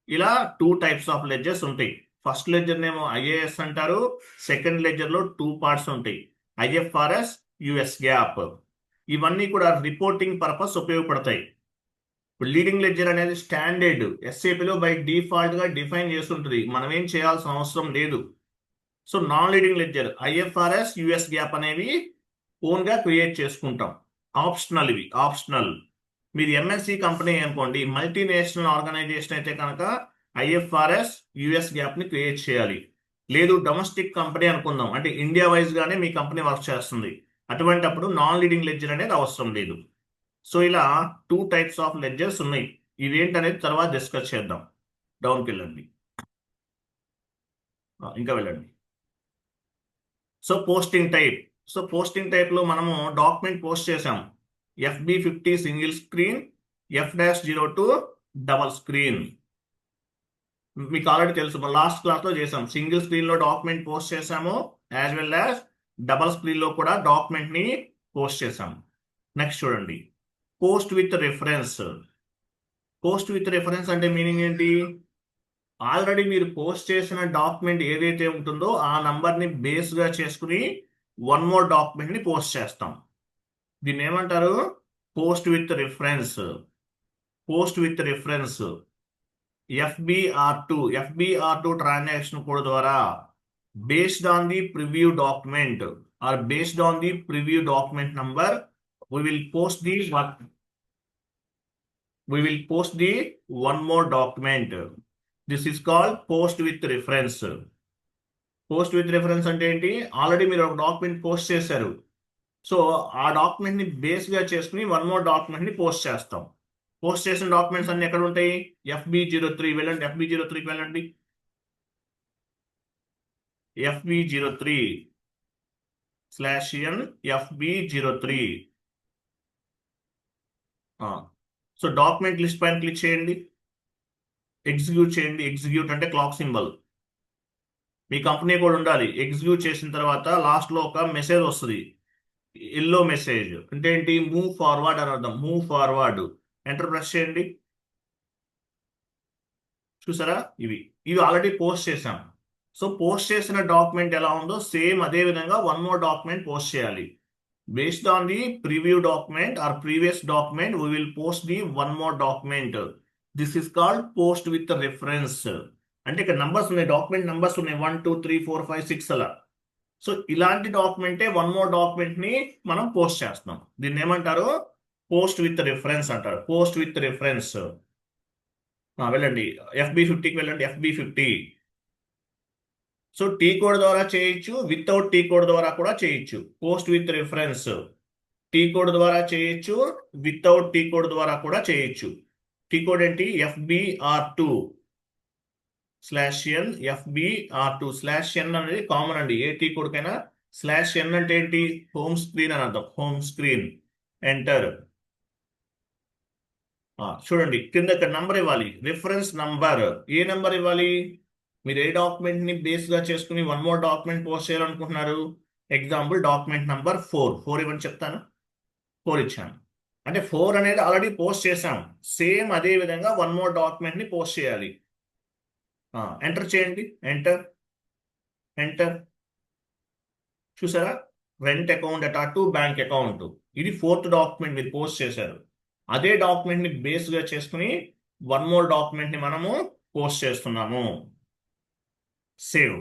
ఇలా 2 types of ledgers ఉంటాయి. ఫస్ట్ లెడ్జర్ నేమో IAS అంటారు. Second ledger లో 2 parts ఉంటాయి, IFRS, US GAAP. ఇవన్నీ కూడా రిపోర్టింగ్ పర్పస్ ఉపయోగపడతాయి. ఇప్పుడు లీడింగ్ లెడ్జర్ అనేది స్టాండర్డ్ SAPలో బై డిఫాల్ట్ గా డిఫైన్ చేస్తుంటుంది, మనం ఏం చేయాల్సిన అవసరం లేదు. So non leading ledger IFRS, US GAAP అనేవి ఓన్ గా క్రియేట్ చేసుకుంటాం. ఆప్షనల్, ఇవి ఆప్షనల్. మీరు ఎంఎన్సి కంపెనీ అనుకోండి, మల్టీనేషనల్ ఆర్గనైజేషన్ అయితే కనుక ఐఎఫ్ఆర్ఎస్ యుఎస్ గ్యాప్ ని క్రియేట్ చేయాలి. లేదు డొమెస్టిక్ కంపెనీ అనుకుందాం, అంటే ఇండియా వైజ్ గానే మీ కంపెనీ వర్క్ చేస్తుంది, అటువంటప్పుడు నాన్ లీడింగ్ లెడ్జర్ అనేది అవసరం లేదు. సో ఇలా 2 టైప్స్ ఆఫ్ లెడ్జర్స్ ఉన్నాయి. ఇవేంటనేది తర్వాత డిస్కస్ చేద్దాం. డౌన్కి వెళ్ళండి. ఇంకా వెళ్ళండి. సో పోస్టింగ్ టైప్ లో మనము డాక్యుమెంట్ పోస్ట్ చేసాం. FB50 single screen, F-02 double screen. మీకు ఆల్రెడీ తెలుసు, లాస్ట్ క్లాస్ లో చేసాం. సింగిల్ స్క్రీన్ లో డాక్యుమెంట్ పోస్ట్ చేసాము, as well as double screen లో కూడా డాక్యుమెంట్ ని పోస్ట్ చేసాం. నెక్స్ట్ చూడండి, post with reference. Post with reference అంటే మీనింగ్ ఏంటి? ఆల్రెడీ మీరు పోస్ట్ చేసిన డాక్యుమెంట్ ఏదైతే ఉంటుందో ఆ నంబర్ని బేస్గా చేసుకుని వన్ మోర్ డాక్యుమెంట్ని పోస్ట్ చేస్తాం. దీన్ని ఏమంటారు? Post with reference. Post with reference FBR2 transaction code ద్వారా based on the preview document or based on the preview document number, we will post the one more document. This is called post with reference. Post with reference అంటే ఏంటి? Already మీరు ఒక document post చేశారు, so ఆ document ని base గా చేసుకుని one more document ని పోస్ట్ చేస్తాం. పోస్ట్ చేసిన డాక్యుమెంట్స్ అన్ని ఎక్కడ ఉంటాయి? FB03 వెళ్ళండి, FB03కి వెళ్ళండి. FB03/N FB03. So document list పైన క్లిక్ చేయండి, ఎగ్జిక్యూట్ చేయండి. ఎగ్జిక్యూట్ అంటే క్లాక్ సింబల్. మీ కంపెనీ కూడా ఉండాలి. ఎగ్జిక్యూట్ చేసిన తర్వాత లాస్ట్ లో ఒక మెసేజ్ వస్తుంది, ఎల్లో మెసేజ్. అంటే ఏంటి? మూవ్ ఫార్వర్డ్ అని అర్థం. Move forward. ఎంటర్ ప్రెస్ చేయండి. చూసారా? ఇవి ఆల్రెడీ పోస్ట్ చేసాం. సో పోస్ట్ చేసిన డాక్యుమెంట్ ఎలా ఉందో సేమ్ అదే విధంగా వన్ మోర్ డాక్యుమెంట్ పోస్ట్ చేయాలి. Based on the preview document are previous document we will post the one more document. This is called post with reference. అంటే ఇక్కడ numbers ఉన్నాయి, డాక్యుమెంట్ నంబర్స్ ఉన్నాయి, 1 2 3 4 5 6 అలా. సో ఇలాంటి డాక్యుమెంటే వన్ మోర్ డాక్యుమెంట్ ని మనం post చేస్తాం. దీన్ని ఏమంటారు? పోస్ట్ విత్ రెఫరెన్స్ అంటారు. Post with reference. వెళ్ళండి, FB50కి వెళ్ళండి. FB50. సో టీ కోడ్ ద్వారా చేయొచ్చు, వితౌట్ టీ కోడ్ ద్వారా కూడా చేయొచ్చు. Post with reference T code ద్వారా చేయొచ్చు, వితౌట్ టీ కోడ్ ద్వారా కూడా చేయొచ్చు. టీ కోడ్ ఏంటి? FBR2/N FBR2/N అనేది కామన్ అండి, ఏ టీ కోడ్ కైనా. /N అంటే ఏంటి? హోమ్ స్క్రీన్ అని అర్థం. Home screen. ఎంటర్. చూడండి, కింద నంబర్ ఇవ్వాలి, రిఫరెన్స్ నంబర్. ఏ నంబర్ ఇవ్వాలి? మీరు ఏ డాక్యుమెంట్ ని బేస్ గా చేసుకుని వన్ మోర్ డాక్యుమెంట్ పోస్ట్ చేయాలనుకుంటున్నారు? ఎగ్జాంపుల్ డాక్యుమెంట్ నంబర్ 4 ఇవ్వని చెప్తాను. 4 ఇచ్చాను అంటే 4 అనేది ఆల్రెడీ పోస్ట్ చేశాం. సేమ్ అదే విధంగా వన్ మోర్ డాక్యుమెంట్ ని పోస్ట్ చేయాలి. ఎంటర్ చేయండి. ఎంటర్. ఎంటర్. చూసారా? Rent account to bank account. ఇది 4th డాక్యుమెంట్ మీరు పోస్ట్ చేశారు. అదే డాక్యుమెంట్ ని బేస్ గా చేసుకుని వన్ మోర్ డాక్యుమెంట్ ని మనము పోస్ట్ చేస్తున్నాము. సేవ్.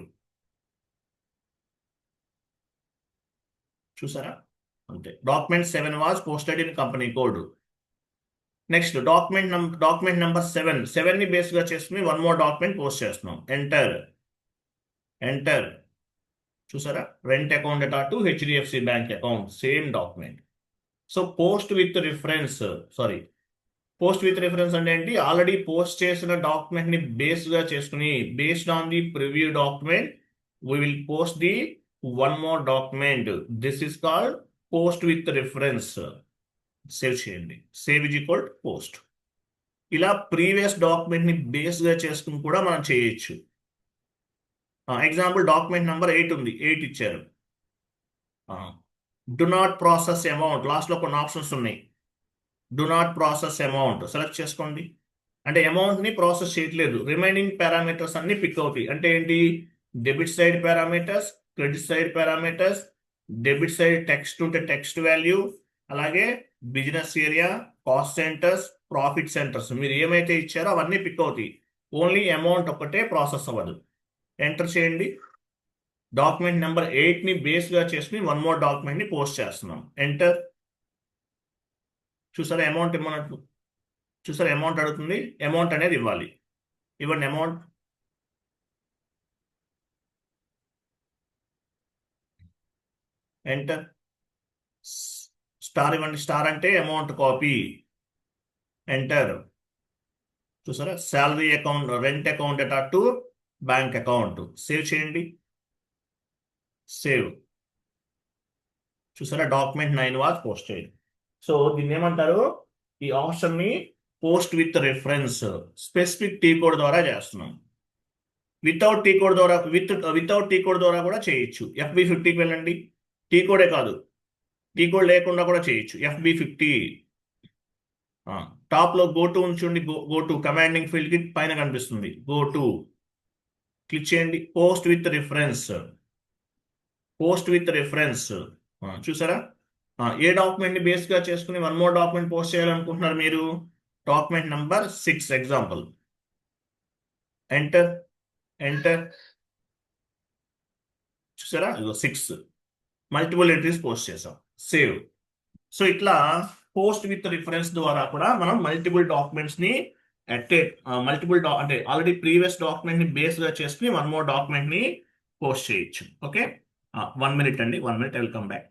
చూసారా? అంతే. Document 7 was posted in company code. Next document number 7 ని బేస్ గా చేసుకుని వన్ మోర్ డాక్యుమెంట్ పోస్ట్ చేస్తున్నాం. ఎంటర్. ఎంటర్. చూసారా? Rent account to HDFC bank account. Same document. So post with reference అంటే ఏంటి? ఆల్రెడీ పోస్ట్ చేసిన డాక్యుమెంట్ ని base గా చేసుకుని based on the preview document we will post the one more document. This is called post with reference. Save చేయండి. Save is equal post. ఇలా previous document ని base గా చేసుకుని కూడా మనం చేయొచ్చు. ఎగ్జాంపుల్ డాక్యుమెంట్ నెంబర్ 8 ఉంది, 8 ఇచ్చారు. Do not process amount. Last లో కొన్ని ఆప్షన్స్ ఉన్నాయి. Do not process amount select చేసుకోండి. అంటే అమౌంట్ ని ప్రాసెస్ చేయట్లేదు, రిమైనింగ్ పారామీటర్స్ అన్ని పిక్ అవుతాయి. అంటే ఏంటి? Debit side parameters, credit side parameters, debit side text ఉంటే టెక్స్ట్ వాల్యూ, అలాగే business area, cost centres, profit centres. మీరు ఏమైతే ఇచ్చారో అవన్నీ పిక్ అవుతాయి. ఓన్లీ అమౌంట్ ఒక్కటే ప్రాసెస్ అవ్వదు. ఎంటర్ చేయండి. డాక్యుమెంట్ నెంబర్ 8 ని బేస్ గా చేసుకుని వన్ మోర్ డాక్యుమెంట్ ని పోస్ట్ చేస్తున్నాం. ఎంటర్. చూసారా అమౌంట్ ఇవ్వనట్టు, చూసారా అమౌంట్ అడుగుతుంది, అమౌంట్ అనేది ఇవ్వాలి. ఇవ్వండి అమౌంట్. ఎంటర్. స్టార్ ఇవ్వండి, స్టార్ అంటే అమౌంట్ కాపీ. ఎంటర్. చూసారా salary account, rent account data to bank account. Save చేయండి, సేవ్. చూసారా డాక్యుమెంట్ 9 వాజ్ పోస్టెడ్. సో దీన్ని ఏమంటారు, ఈ ఆప్షన్ ని post with reference specific T code ద్వారా చేస్తున్నాం. వితౌట్ టీ కోడ్ ద్వారా, వితౌట్ టీ కోడ్ ద్వారా కూడా చేయొచ్చు. FB50కి వెళ్ళండి, టీ కోడే కాదు, టీ కోడ్ లేకుండా కూడా చేయొచ్చు. FB50 టాప్ లో గో టు ఉంచండి, గో టు కమాండింగ్ ఫీల్డ్ కి పైన కనిపిస్తుంది, గో టు క్లిక్ చేయండి. Post with reference, post with reference. చూసారా ఏ డాక్యుమెంట్ ని బేస్ గా చేసుకుని వన్ మోర్ డాక్యుమెంట్ పోస్ట్ చేయాలనుకుంటున్నారు మీరు? Document number 6 example. Enter, enter. చూసారా ఇదిగో 6 మల్టిపుల్ ఎంట్రీస్ పోస్ట్ చేసాం, సేవ్. సో ఇట్లా పోస్ట్ విత్ రిఫరెన్స్ ద్వారా కూడా మనం మల్టిపుల్ డాక్యుమెంట్స్ ని మల్టిపుల్ అంటే ఆల్రెడీ ప్రీవియస్ డాక్యుమెంట్ ని బేస్ గా చేసుకుని వన్ మోర్ డాక్యుమెంట్ ని పోస్ట్ చేయొచ్చు. ఓకే, 1 మినిట్ అండి, 1 minute, welcome back.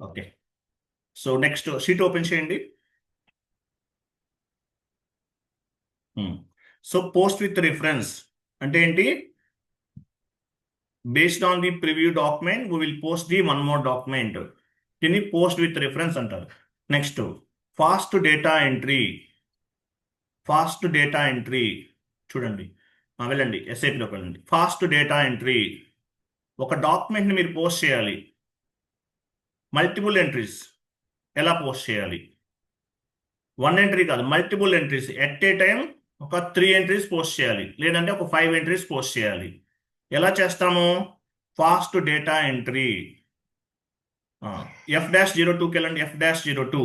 Okay. So next sheet open చేయండి. సో పోస్ట్ విత్ రిఫరెన్స్ అంటే ఏంటి? Based on the preview document we will post the one more document. దీన్ని post with reference అంటారు. Next fast data entry. Fast data entry చూడండి. వెళ్ళండి ఎస్ఐపిలోకి వెళ్ళండి. Fast data entry, ఒక డాక్యుమెంట్ని మీరు పోస్ట్ చేయాలి. మల్టిపుల్ ఎంట్రీస్ ఎలా పోస్ట్ చేయాలి? వన్ ఎంట్రీ కాదు, multiple entries at a time. ఒక 3 ఎంట్రీస్ పోస్ట్ చేయాలి, లేదంటే ఒక 5 ఎంట్రీస్ పోస్ట్ చేయాలి. ఎలా చేస్తాము? Fast data entry. F-02కి వెళ్ళండి. F-02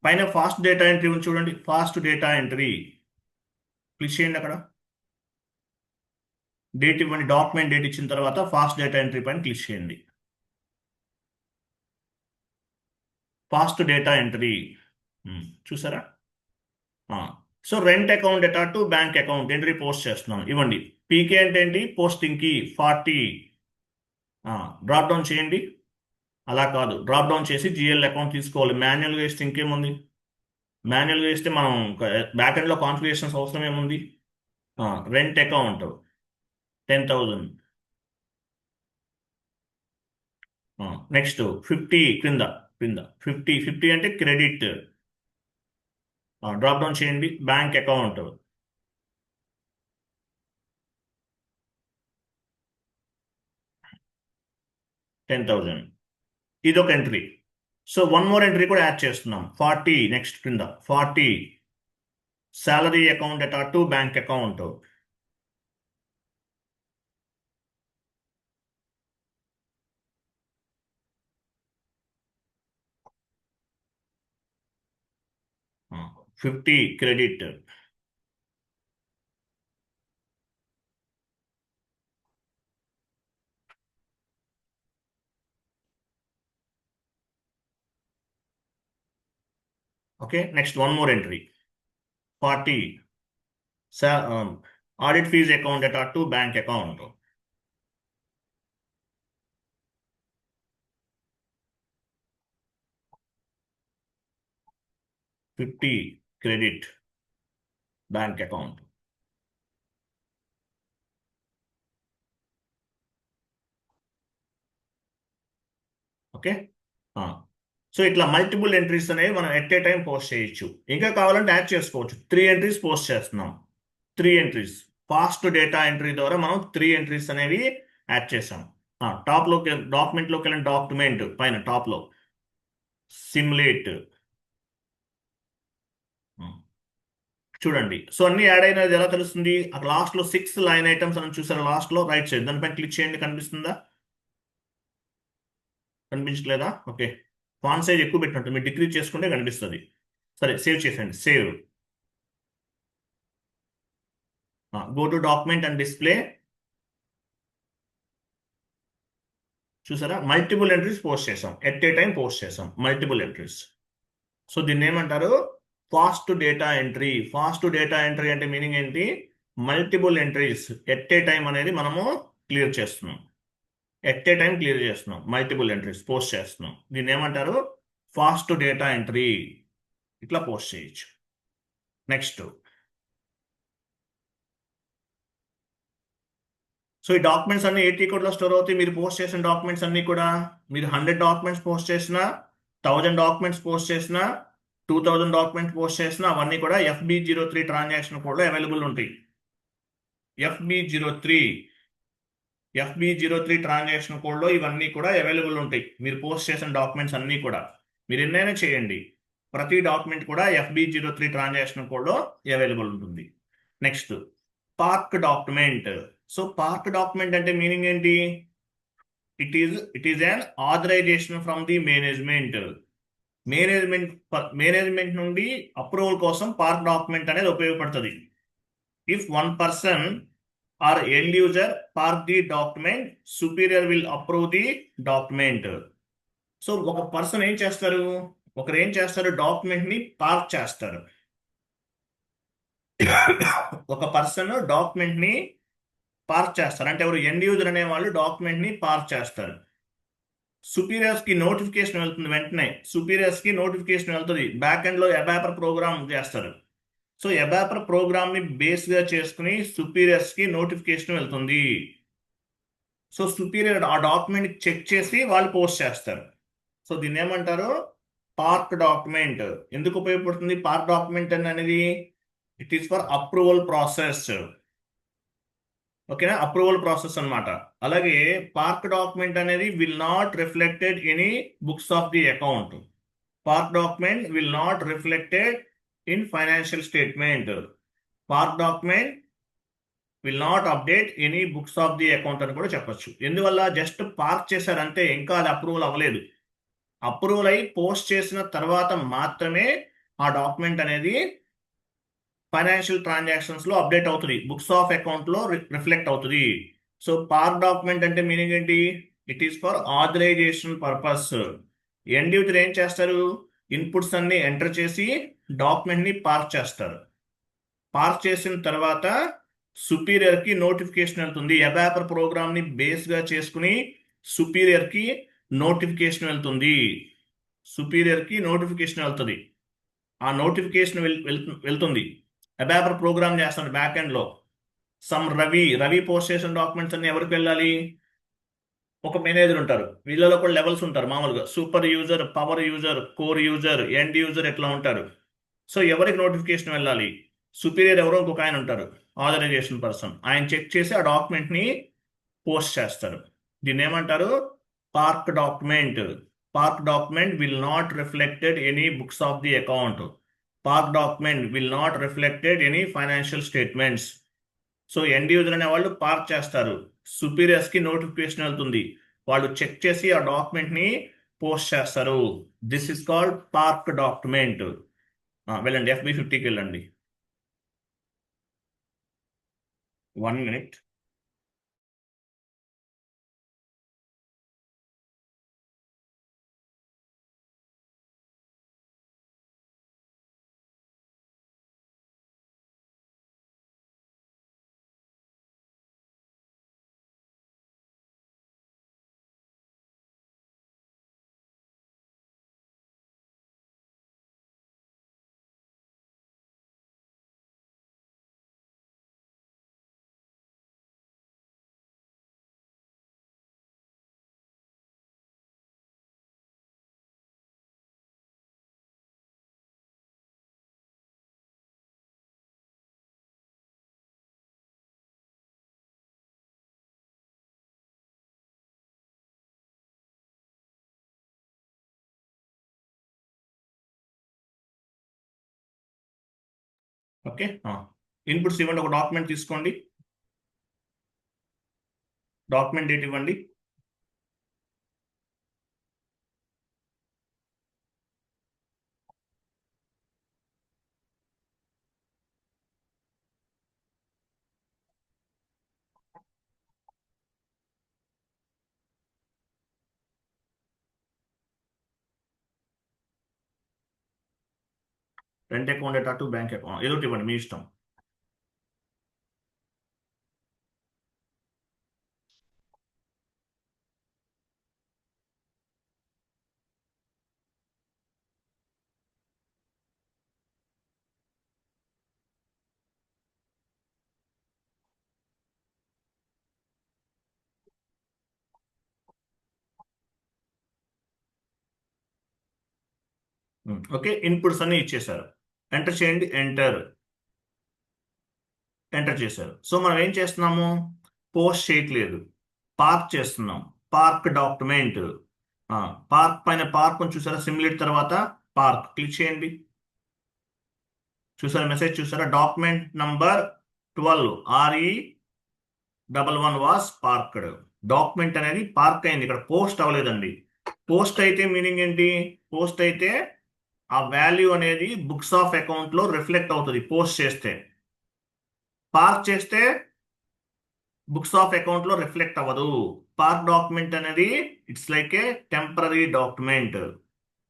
పైన ఫాస్ట్ డేటా ఎంట్రీ ఉంది చూడండి. ఫాస్ట్ డేటా ఎంట్రీ క్లిక్ చేయండి. అక్కడ డేట్ ఇవ్వండి. డాక్యుమెంట్ డేట్ ఇచ్చిన తర్వాత ఫాస్ట్ డేటా ఎంట్రీ పైన క్లిక్ చేయండి. ఫాస్ట్ డేటా ఎంట్రీ చూసారా? So rent account data to bank account entry post చేస్తున్నాం. ఇవ్వండి. పీకే అంటే ఏంటి? పోస్టింగ్ కి 40 డ్రాప్ డౌన్ చేయండి. అలా కాదు, డ్రాప్ డౌన్ చేసి జిఎల్ అకౌంట్ తీసుకోవాలి. మాన్యువల్గా వేస్తే ఇంకేముంది? మాన్యువల్గా వేస్తే మనం బ్యాక్ ఎండ్లో కాన్ఫిగరేషన్స్ అవసరం ఏముంది? Rent account 10,000. నెక్స్ట్ 50 క్రింద 50 అంటే క్రెడిట్. డ్రాప్ డౌన్ చేయండి. Bank account 10,000. ఇది ఒక entry. So one more entry కూడా యాడ్ చేస్తున్నాం. 40 నెక్స్ట్ క్రింద 40 salary account data to bank account. ఆ, 50 credit. Okay. Next one more entry 40 audit fees account data to bank account. $50 credit bank account. Okay. So ఇట్లా multiple entries అనేవి మనం at a time post చేయొచ్చు. ఇంకా కావాలంటే add చేసుకోవచ్చు. 3 entries post చేస్తున్నాం. 3 entries fast data entry ద్వారా మనం 3 ఎంట్రీస్ అనేవి యాడ్ చేసాం. టాప్లోకి డాక్యుమెంట్లోకి వెళ్ళిన డాక్యుమెంట్ పైన టాప్లో సిమ్యులేట్ చూడండి. సో అన్ని యాడ్ అయినది ఎలా తెలుస్తుంది? అక్కడ లాస్ట్లో 6 లైన్ ఐటమ్స్ అని చూసారు. లాస్ట్లో రైట్ సైడ్ దానిపైన క్లిక్ చేయండి. కనిపిస్తుందా? కనిపించట్లేదా? ఓకే. ఫాంట్ సైజ్ ఎక్కువ పెట్టినట్టు మీరు డిక్రీజ్ చేసుకుంటే కనిపిస్తుంది. సరే, సేవ్ చేసేయండి. Save. Go to document and display. చూసారా? మల్టిపుల్ ఎంట్రీస్ పోస్ట్ చేసాం. ఎట్ ఏ టైం పోస్ట్ చేసాం మల్టిపుల్ ఎంట్రీస్. సో దీన్ని ఏమంటారు? Fast data entry. Fast data entry అంటే మీనింగ్ ఏంటి? Multiple entries at a time అనేది మనము క్లియర్ చేస్తున్నాం. ఎట్ ఏ టైం క్లియర్ చేస్తున్నాం. మల్టిపుల్ ఎంట్రీస్ పోస్ట్ చేస్తున్నాం. దీన్ని ఏమంటారు? Fast data entry. ఇట్లా పోస్ట్ చేయొచ్చు. నెక్స్ట్, సో ఈ డాక్యుమెంట్స్ అన్ని ఏటీ కోడ్లో స్టోర్ అవుతాయి. మీరు పోస్ట్ చేసిన డాక్యుమెంట్స్ అన్ని కూడా మీరు 100 డాక్యుమెంట్స్ పోస్ట్ చేసినా, 1000 డాక్యుమెంట్స్ పోస్ట్ చేసినా, 2000 డాక్యుమెంట్స్ పోస్ట్ చేసినా అవన్నీ కూడా FB03 ట్రాన్సాక్షన్ కోడ్లో అవైలబుల్ ఉంటాయి. FB03 ట్రాన్సాక్షన్ కోడ్లో ఇవన్నీ కూడా అవైలబుల్ ఉంటాయి. మీరు పోస్ట్ చేసిన డాక్యుమెంట్స్ అన్నీ కూడా మీరు ఎన్నైనా చేయండి, ప్రతి డాక్యుమెంట్ కూడా FB03 ట్రాన్సాక్షన్ కోడ్లో అవైలబుల్ ఉంటుంది. Next, park document. So park document అంటే మీనింగ్ ఏంటి? It is an authorization from the management. Management నుండి అప్రూవల్ కోసం పార్క్ డాక్యుమెంట్ అనేది ఉపయోగపడుతుంది. If one person or end user park the document, superior will approve the document. So ఒక person ఏం చేస్తారు? ఒకరు ఏం చేస్తారు? డాక్యుమెంట్ ని పార్క్ చేస్తారు. ఒక పర్సన్ డాక్యుమెంట్ ని పార్క్ చేస్తారు. అంటే ఎవరు ఎండ్ యూజర్ అనే వాళ్ళు డాక్యుమెంట్ ని పార్క్ చేస్తారు. సుపీరియర్స్ కి నోటిఫికేషన్ వెళ్తుంది, వెంటనే సుపీరియర్స్ కి నోటిఫికేషన్ వెళ్తుంది. బ్యాక్ ఎండ్ లో అబాపర్ ప్రోగ్రామ్ చేస్తారు. సో అబాపర్ ప్రోగ్రామ్ ని బేస్ గా చేసుకుని సుపీరియర్స్ కి నోటిఫికేషన్ వెళ్తుంది. సో సుపీరియర్ ఆ డాక్యుమెంట్ చెక్ చేసి వాళ్ళు పోస్ట్ చేస్తారు. సో దీన్ని ఏమంటారు? Park document. ఎందుకు ఉపయోగపడుతుంది పార్క్ డాక్యుమెంట్ అనేది? It is for approval process. ఓకేనా? అప్రూవల్ ప్రాసెస్ అన్నమాట. అలాగే పార్క్ డాక్యుమెంట్ అనేది will not reflected any books of the account. Park document will not reflected in financial statement. Park document will not update any books of the account అని కూడా చెప్పొచ్చు. ఎందువల్ల? Just park చేశారంటే ఇంకా అది అప్రూవల్ అవ్వలేదు. Approval అయి పోస్ట్ చేసిన తర్వాత మాత్రమే ఆ డాక్యుమెంట్ అనేది ఫైనాన్షియల్ ట్రాన్సాక్షన్స్ లో అప్డేట్ అవుతుంది, బుక్స్ ఆఫ్ అకౌంట్ లో రిఫ్లెక్ట్ అవుతుంది. సో పార్క్ డాక్యుమెంట్ అంటే మీనింగ్ ఏంటి? It is for authorization purpose. End user ఏం చేస్తారు? ఇన్పుట్స్ అన్ని ఎంటర్ చేసి డాక్యుమెంట్ ని పార్క్ చేస్తారు. పార్క్ చేసిన తర్వాత సుపీరియర్ కి నోటిఫికేషన్ వెళ్తుంది. అబాపర్ ప్రోగ్రామ్ ని బేస్ గా చేసుకుని సుపీరియర్ కి నోటిఫికేషన్ వెళ్తుంది. సుపీరియర్ కి నోటిఫికేషన్ వెళ్తుంది. ఆ నోటిఫికేషన్ వెళ్తుంది. అబాపర్ ప్రోగ్రామ్ చేస్తాడు బ్యాక్ ఎండ్ లో. రవి పోస్ట్ చేసిన డాక్యుమెంట్స్ అన్ని ఎవరికి వెళ్ళాలి? ఒక మేనేజర్ ఉంటారు, వీళ్ళలో కూడా లెవెల్స్ ఉంటారు. మామూలుగా super user, power user, core user, end user ఎట్లా ఉంటారు. సో ఎవరికి నోటిఫికేషన్ వెళ్ళాలి? సుపీరియర్ ఎవరో ఇంకొక ఆయన ఉంటారు, ఆథరైజేషన్ పర్సన్. ఆయన చెక్ చేసి ఆ డాక్యుమెంట్ ని పోస్ట్ చేస్తారు. దీన్ని ఏమంటారు? Park document. Park document will not reflected any books of the account. Park document will not reflected any financial statements. So end user అనే వాళ్ళు పార్క్ చేస్తారు, సుపీరియర్స్ కి నోటిఫికేషన్ వెళ్తుంది, వాళ్ళు చెక్ చేసి ఆ డాక్యుమెంట్ ని పోస్ట్ చేస్తారు. This is called park document. వెళ్ళండి, FB50కి వెళ్ళండి. 1 minute. ఓకే, ఇన్పుట్స్ ఇవ్వండి. ఒక డాక్యుమెంట్ తీసుకోండి, డాక్యుమెంట్ డేట్ ఇవ్వండి. Rent account data to bank account ఏదో ఒకటి ఇవ్వండి, మీ ఇష్టం. ఓకే, ఇన్పుట్స్ అన్ని ఇచ్చేసారు. ఎంటర్ చేయండి. ఎంటర్ చేశారు. సో మనం ఏం చేస్తున్నాము? పోస్ట్ చేయట్లేదు, పార్క్ చేస్తున్నాం. Park document. పార్క్ పైన పార్క్ చూసారా? సిమ్యులేట్ తర్వాత పార్క్ క్లిక్ చేయండి. చూసారా మెసేజ్? చూసారా? Document number 12 RE11 was parked. Document అనేది పార్క్ అయింది, ఇక్కడ పోస్ట్ అవ్వలేదండి. పోస్ట్ అయితే మీనింగ్ ఏంటి? పోస్ట్ అయితే ఆ వాల్యూ అనేది బుక్స్ ఆఫ్ అకౌంట్ లో రిఫ్లెక్ట్ అవుతుంది పోస్ట్ చేస్తే. పార్క్ చేస్తే బుక్స్ ఆఫ్ అకౌంట్ లో రిఫ్లెక్ట్ అవ్వదు. పార్క్ డాక్యుమెంట్ అనేది it's like a temporary document.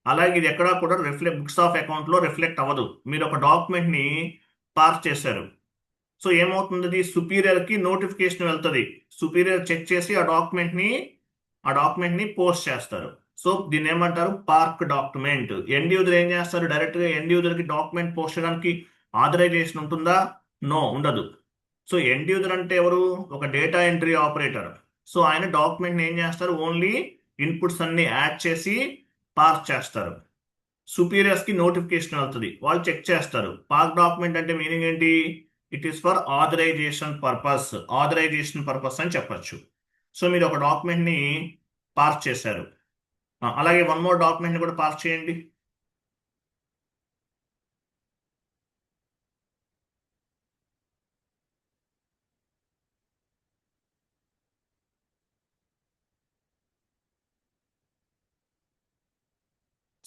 అలాగే ఇది ఎక్కడా కూడా బుక్స్ ఆఫ్ అకౌంట్ లో రిఫ్లెక్ట్ అవ్వదు. మీరు ఒక డాక్యుమెంట్ ని పార్క్ చేశారు, సో ఏమవుతుంది, అది సుపీరియర్ కి నోటిఫికేషన్ వెళ్తుంది. సుపీరియర్ చెక్ చేసి ఆ డాక్యుమెంట్ ని పోస్ట్ చేస్తారు. సో దీన్ని ఏమంటారు, పార్క్ డాక్యుమెంట్. ఎండ్ యూజర్ ఏం చేస్తారు, డైరెక్ట్ గా ఎండ్ యూజర్ కి డాక్యుమెంట్ పోస్ట్ చేయడానికి ఆథరైజేషన్ ఉంటుందా? నో, ఉండదు. సో ఎండ్ యూజర్ అంటే ఎవరు, ఒక డేటా ఎంట్రీ ఆపరేటర్. సో ఆయన డాక్యుమెంట్ ని ఏం చేస్తారు, ఓన్లీ ఇన్పుట్స్ అన్ని యాడ్ చేసి పార్క్ చేస్తారు. సుపీరియర్స్ కి నోటిఫికేషన్ వెళ్తుంది, వాళ్ళు చెక్ చేస్తారు. పార్క్ డాక్యుమెంట్ అంటే మీనింగ్ ఏంటి, it is for authorization purpose అని చెప్పొచ్చు. సో మీరు ఒక డాక్యుమెంట్ ని పార్క్ చేశారు. అలాగే వన్ మోర్ డాక్యుమెంట్ ని కూడా పార్క్ చేయండి.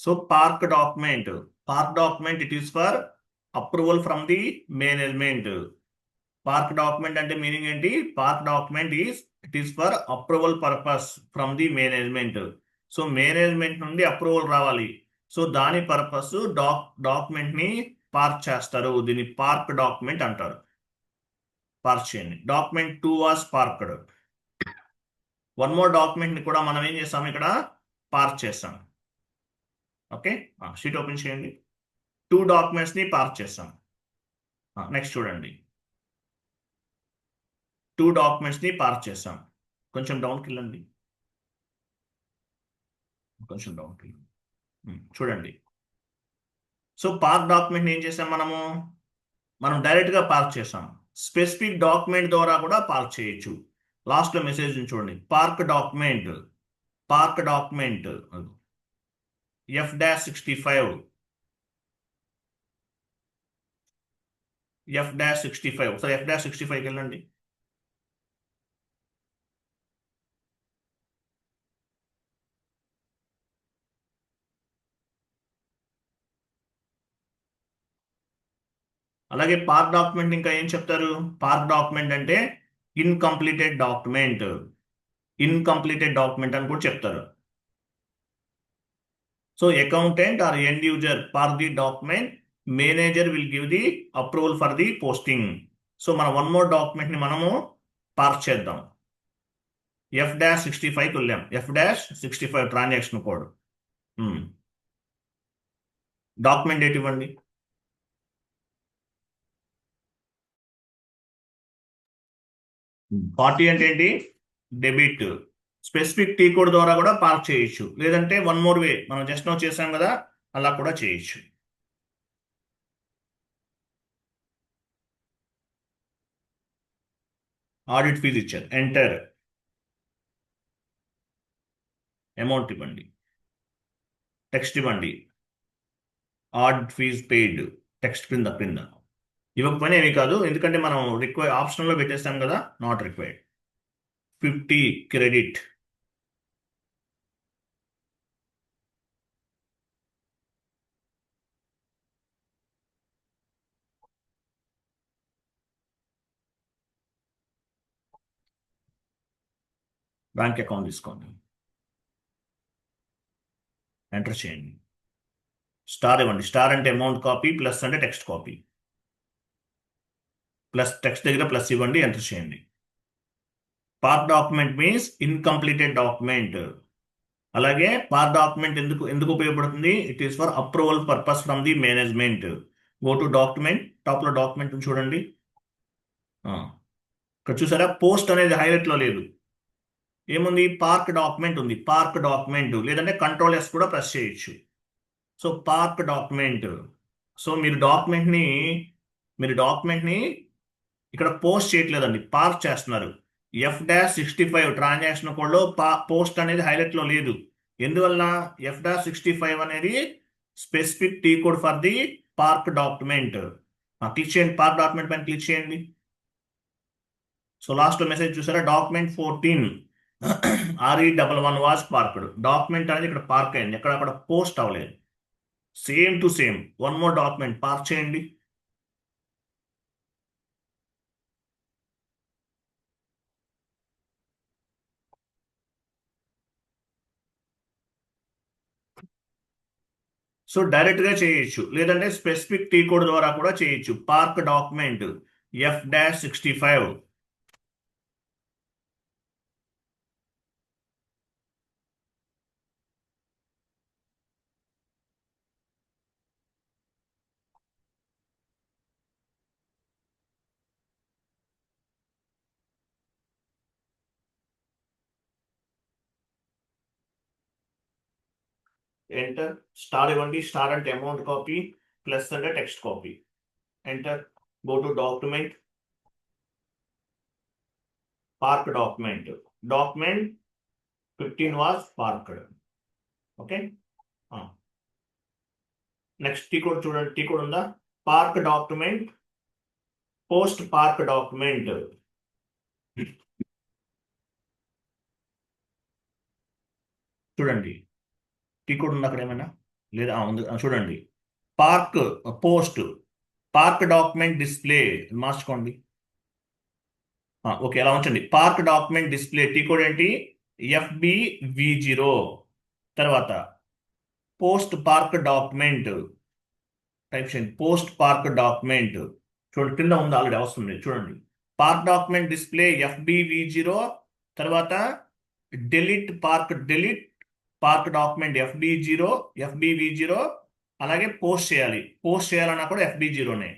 So park document it is for approval from the management. Park document అంటే మీనింగ్ ఏంటి, park document it is for approval purpose from the management. So management నుండి approval రావాలి. So దాని purpose document ని park చేస్తారు. దీన్ని park document అంటారు. Park చేయండి. Document 2 was parked. One more document ని కూడా మనం ఏం చేస్తాం, ఇక్కడ పార్క్ చేస్తాం. ఓకే, షీట్ ఓపెన్ చేయండి. 2 డాక్యుమెంట్స్ ని పార్క్ చేస్తాం. నెక్స్ట్ చూడండి, 2 డాక్యుమెంట్స్ ని పార్క్ చేస్తాం. కొంచెం డౌన్కి వెళ్ళండి, కొంచెం డౌన్కి వెళ్ళండి. చూడండి. సో పార్క్ డాక్యుమెంట్ ఏం చేసాం, మనం డైరెక్ట్ గా పార్క్ చేసాం. స్పెసిఫిక్ డాక్యుమెంట్ ద్వారా కూడా పార్క్ చేయొచ్చు. లాస్ట్ లో మెసేజ్ చూడండి, పార్క్ డాక్యుమెంట్ F-65 ఒకసారి F-65కి వెళ్ళండి. అలాగే పార్క్ డాక్యుమెంట్ ఇంకా ఏం చెప్తారు, పార్క్ డాక్యుమెంట్ అంటే ఇన్కంప్లీటెడ్ డాక్యుమెంట్ అని కూడా చెప్తారు. So accountant are end user park the document, manager will give the approval for the posting. So మన వన్ మోర్ డాక్యుమెంట్ ని మనము పార్క్ చేద్దాం. F-65కి వెళ్ళాం. F-65 transaction code. Document date ఇవ్వండి. పార్టీ అంటే ఏంటి, డెబిట్. స్పెసిఫిక్ టీ కోడ్ ద్వారా కూడా పార్క్ చేయొచ్చు, లేదంటే వన్ మోర్ వే మనం జస్ట్ నో చేసాం కదా, అలా కూడా చేయొచ్చు. ఆడిట్ ఫీజు ఇచ్చారు, ఎంటర్ అమౌంట్ ఇవ్వండి. టెక్స్ట్ ఇవ్వండి, ఆడిట్ ఫీజ్ పెయిడ్. టెక్స్ట్ కింద ఇవ్వకపోయినా ఏమీ కాదు, ఎందుకంటే మనం ఆప్షన్లో పెట్టేస్తాం కదా, not required. 50 credit. Bank account తీసుకోండి, ఎంటర్ చేయండి. స్టార్ ఇవ్వండి. స్టార్ అంటే అమౌంట్ కాపీ, ప్లస్ అంటే టెక్స్ట్ కాపీ. ప్లస్ టెక్స్ట్ దగ్గర ప్లస్ ఇవ్వండి, ఎంటర్ చేయండి. Park document means incompleted document. అలాగే పార్క్ డాక్యుమెంట్ ఎందుకు ఉపయోగపడుతుంది, it is for approval purpose from the management. Go to document, top లో డాక్యుమెంట్ చూడండి. ఇక్కడ చూసారా, పోస్ట్ అనేది హైలైట్ లో లేదు, ఏముంది, పార్క్ డాక్యుమెంట్ ఉంది. పార్క్ డాక్యుమెంట్ లేదంటే Ctrl+S కూడా ప్రెస్ చేయొచ్చు. So park document. సో మీరు డాక్యుమెంట్ ని ఇక్కడ పోస్ట్ చేయట్లేదండి, పార్క్ చేస్తున్నారు. F-65 ట్రాన్సాక్షన్ కోడ్ లో పోస్ట్ అనేది హైలైట్ లో లేదు. ఎందువల్ల, F-65 అనేది specific T code for the park document. Click చేయండి, పార్క్ డాక్యుమెంట్ పైన క్లిక్ చేయండి. సో లాస్ట్ లో మెసేజ్ చూసారా, document 14 RE11 was parked. Document అనేది ఇక్కడ పార్క్ అయింది, అక్కడ పోస్ట్ అవ్వలేదు. Same to same one more document park చేయండి. సో డైరెక్ట్ గా చేయొచ్చు, లేదంటే స్పెసిఫిక్ టీ కోడ్ ద్వారా కూడా చేయొచ్చు. Park document F-65. Enter. Star ఇవ్వండి. స్టార్ అంటే అమౌంట్ కాపీ, ప్లస్ అంటే text copy. Enter. Go to document, park document. Document 15 was parked. Okay. Next T code చూడండి. టీ కోడ్ ఉందా? Park document, post park document. చూడండి T code ఉందా అక్కడ ఏమైనా? లేదా ఉంది. చూడండి park post park document display మార్చుకోండి. ఓకే అలా ఉంచండి. Park document display T code ఏంటి? FBV0. తర్వాత పోస్ట్ పార్క్ డాక్యుమెంట్ టైప్ చేయండి. పోస్ట్ పార్క్ డాక్యుమెంట్ చూడండి కింద ఉంది, ఆల్రెడీ వస్తుంది చూడండి. Park document display FBV0. తర్వాత డిలీట్ పార్క్ డాక్యుమెంట్ FBV0. అలాగే పోస్ట్ చేయాలన్నా కూడా FB0నే.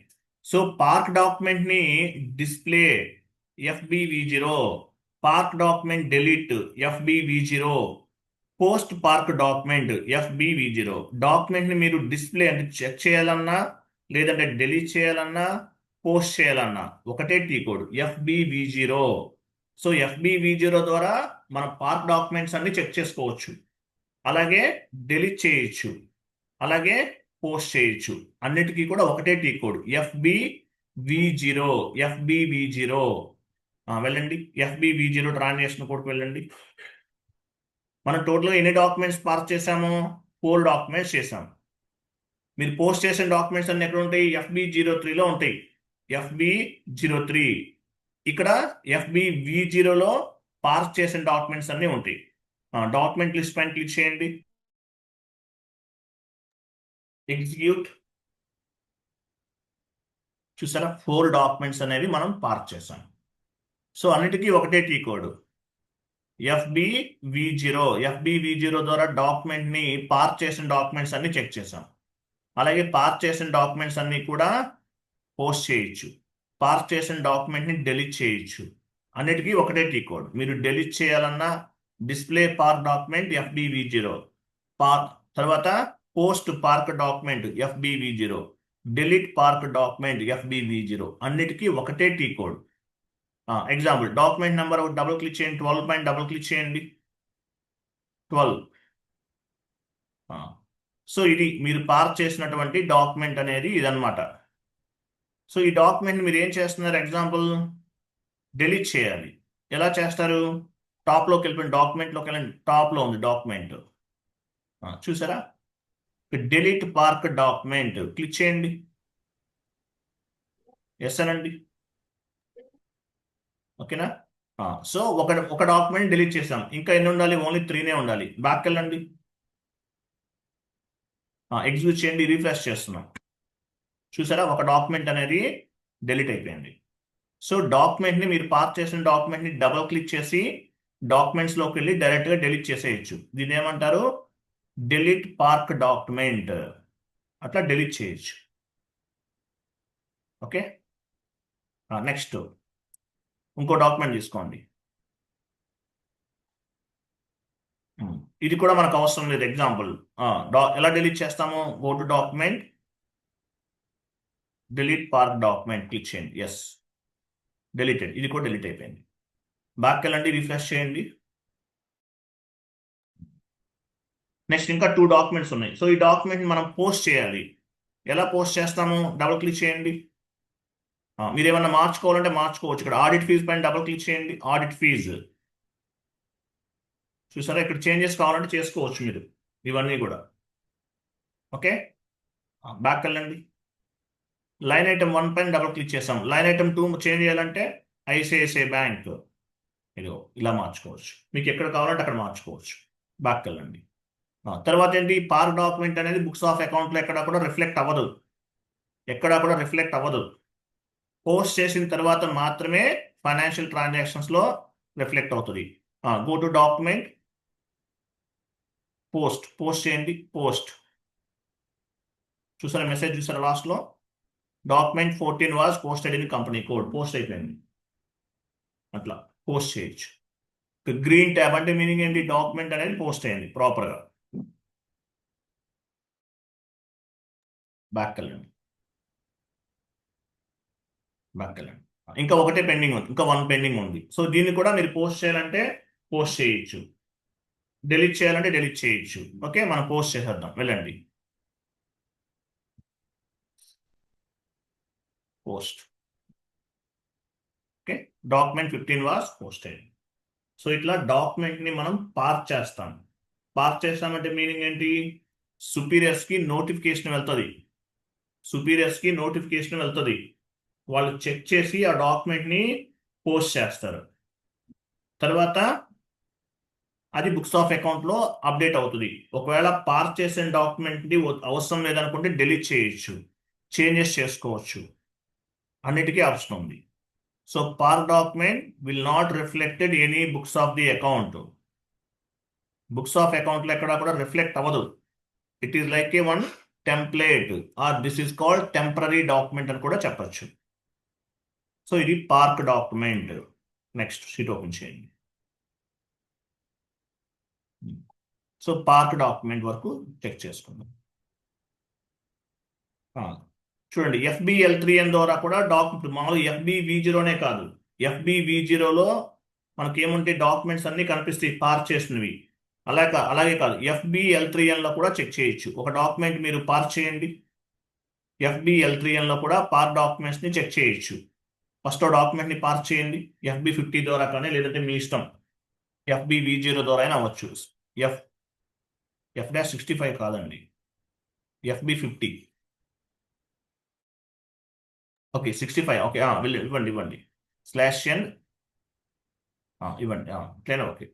సో పార్క్ డాక్యుమెంట్ ని display FBV0, park document delete FBV0, post park document FBV0. Document ని మీరు డిస్ప్లే అంటే చెక్ చేయాలన్నా, లేదంటే డిలీట్ చేయాలన్నా, పోస్ట్ చేయాలన్నా ఒకటే T code FBV0. So FBV0 ద్వారా మన పార్క్ డాక్యుమెంట్స్ అన్ని చెక్ చేసుకోవచ్చు, అలాగే డిలీట్ చేయొచ్చు, అలాగే పోస్ట్ చేయొచ్చు. అన్నిటికీ కూడా ఒకటే టీ కోడ్ FBV0. వెళ్ళండి FBV0 ట్రాన్సాక్షన్ కోడ్కి వెళ్ళండి. మనం టోటల్గా ఎన్ని డాక్యుమెంట్స్ పార్క్ చేసాము? 4 డాక్యుమెంట్స్ చేసాము. మీరు పోస్ట్ చేసిన డాక్యుమెంట్స్ అన్ని ఎక్కడ ఉంటాయి? FB03లో ఉంటాయి. FB03. ఇక్కడ FBV0లో పార్క్ చేసిన డాక్యుమెంట్స్ అన్ని ఉంటాయి. డాక్యుమెంట్ లిస్ట్ పైన క్లిక్ చేయండి. ఎగ్జిక్యూట్. చూసారా 4 డాక్యుమెంట్స్ అనేవి మనం పార్క్ చేసాం. సో అన్నిటికీ ఒకటే టీ కోడ్ FBV0 ద్వారా డాక్యుమెంట్ ని పార్క్ చేసిన డాక్యుమెంట్స్ అన్ని చెక్ చేసాం. అలాగే పార్క్ చేసిన డాక్యుమెంట్స్ అన్ని కూడా పోస్ట్ చేయొచ్చు, పార్క్ చేసిన డాక్యుమెంట్ ని డిలీట్ చేయొచ్చు. అన్నిటికీ ఒకటే టీ కోడ్. మీరు డిలీట్ చేయాలన్నా డిస్ప్లే పార్క్ డాక్యుమెంట్ FBV0, తర్వాత post park document FBV0, delete park document FBV0. అన్నిటికీ ఒకటే T code. Example document number double click చేయండి. 12 పైన డబుల్ క్లిక్ చేయండి. 12. సో ఇది మీరు పార్క్ చేసినటువంటి డాక్యుమెంట్ అనేది ఇదన్నమాట. సో ఈ డాక్యుమెంట్ మీరు ఏం చేస్తున్నారు? ఎగ్జాంపుల్ డిలీట్ చేయాలి. ఎలా చేస్తారు? టాప్లోకి వెళ్ళిపోయిన డాక్యుమెంట్లోకి వెళ్ళండి. టాప్లో ఉంది డాక్యుమెంట్, చూసారా? డిలీట్ పార్క్ డాక్యుమెంట్ క్లిక్ చేయండి. ఎస్ అనండి. ఓకేనా? సో ఒక డాక్యుమెంట్ డిలీట్ చేసాం. ఇంకా ఎన్ని ఉండాలి? ఓన్లీ 3నే ఉండాలి. బ్యాక్ వెళ్ళండి. ఎగ్జిక్యూట్ చేయండి. రీఫ్రెష్ చేస్తున్నాం. చూసారా ఒక డాక్యుమెంట్ అనేది డిలీట్ అయిపోయింది. సో డాక్యుమెంట్ని మీరు పార్క్ చేసిన డాక్యుమెంట్ని డబుల్ క్లిక్ చేసి డాక్యుమెంట్స్లోకి వెళ్ళి డైరెక్ట్గా డిలీట్ చేసేయచ్చు. దీని ఏమంటారు? Delete park document. అట్లా డిలీట్ చేయొచ్చు. ఓకే. నెక్స్ట్ ఇంకో డాక్యుమెంట్ తీసుకోండి. ఇది కూడా మనకు అవసరం లేదు. ఎగ్జాంపుల్ ఎలా డిలీట్ చేస్తాము? Go to document, delete park document click చేయండి. Yes, deleted. ఇది కూడా డిలీట్ అయిపోయింది. బ్యాక్ వెళ్ళండి. రిఫ్రెష్ చేయండి. నెక్స్ట్ ఇంకా 2 డాక్యుమెంట్స్ ఉన్నాయి. సో ఈ డాక్యుమెంట్ మనం పోస్ట్ చేయాలి. ఎలా పోస్ట్ చేస్తాము? డబుల్ క్లిక్ చేయండి. మీరు ఏమన్నా మార్చుకోవాలంటే మార్చుకోవచ్చు. ఇక్కడ ఆడిట్ ఫీజు పైన డబుల్ క్లిక్ చేయండి. ఆడిట్ ఫీజు చూసారా? ఇక్కడ చేంజెస్ కావాలంటే చేసుకోవచ్చు మీరు ఇవన్నీ కూడా. ఓకే. బ్యాక్ వెళ్ళండి. లైన్ ఐటమ్ 1 పైన డబుల్ క్లిక్ చేసాం. లైన్ ఐటమ్ 2 చేంజ్ చేయాలంటే ICICI బ్యాంక్ ఇదిగో ఇలా మార్చుకోవచ్చు. మీకు ఎక్కడ కావాలంటే అక్కడ మార్చుకోవచ్చు. బ్యాక్ వెళ్ళండి. తర్వాత ఏంటి? పార్క్ డాక్యుమెంట్ అనేది బుక్స్ ఆఫ్ అకౌంట్లో ఎక్కడా కూడా రిఫ్లెక్ట్ అవ్వదు. పోస్ట్ చేసిన తర్వాత మాత్రమే ఫైనాన్షియల్ ట్రాన్సాక్షన్స్ లో రిఫ్లెక్ట్ అవుతుంది. గో టు డాక్యుమెంట్, పోస్ట్ చేయండి. పోస్ట్ చూసారా, మెసేజ్ చూసారా లాస్ట్ లో, document 14 was posted in company code, post అయిపోయింది. అట్లా పోస్ట్ చేయొచ్చు. గ్రీన్ ట్యాబ్ అంటే మీనింగ్ ఏంటి, డాక్యుమెంట్ అనేది పోస్ట్ అయింది ప్రాపర్గా. బ్యాక్ వెళ్ళండి. ఇంకా ఒకటే పెండింగ్ ఉంది, ఇంకా 1 పెండింగ్ ఉంది. సో దీన్ని కూడా మీరు పోస్ట్ చేయాలంటే పోస్ట్ చేయొచ్చు, డెలీట్ చేయాలంటే డెలీట్ చేయొచ్చు. ఓకే, మనం పోస్ట్ చేసేద్దాం, వెళ్ళండి. Post. Okay, document 15 was posted. So ఇట్లా డాక్యుమెంట్ ని మనం పార్క్ చేస్తాం. పార్క్ చేస్తామంటే మీనింగ్ ఏంటి, సుపీరియర్స్ కి నోటిఫికేషన్ వెళ్తుంది. వాళ్ళు చెక్ చేసి ఆ డాక్యుమెంట్ ని పోస్ట్ చేస్తారు. తర్వాత అది బుక్స్ ఆఫ్ అకౌంట్ లో అప్డేట్ అవుతుంది. ఒకవేళ పార్క్ చేసిన డాక్యుమెంట్ ని అవసరం లేదనుకుంటే డెలీట్ చేయొచ్చు, చేంజెస్ చేసుకోవచ్చు, అన్నిటికీ ఆప్షన్ ఉంది. So park document will not reflected any books of the account. Books of account లో ఎక్కడ కూడా రిఫ్లెక్ట్ అవ్వదు. It is like a one template or this is called temporary document అని కూడా చెప్పచ్చు. సో ఇది park document. Next sheet open చేయండి. So park document వరకు చెక్ చేసుకుందాం. చూడండి, FBL3N ద్వారా కూడా డాక్యుమెంట్, మామూలు FBV0నే కాదు, FBV0లో మనకి ఏముంటాయి, డాక్యుమెంట్స్ అన్ని కనిపిస్తాయి పార్క్ చేసినవి. అలాగే కాదు, FBL3Nలో కూడా చెక్ చేయొచ్చు. ఒక డాక్యుమెంట్ మీరు పార్క్ చేయండి, FBL3Nలో కూడా పార్క్ డాక్యుమెంట్స్ ని చెక్ చేయొచ్చు. ఫస్ట్ డాక్యుమెంట్ ని పార్క్ చేయండి, FB50 ద్వారా కానీ, లేదంటే మీ ఇష్టం FBV0 ద్వారా అయినా అవ్వచ్చు. F-65 కాదండి, FB50. ఓకే 65. ఓకే, ఇవ్వండి /n ఇవ్వండి, ఇట్లనే ఓకే.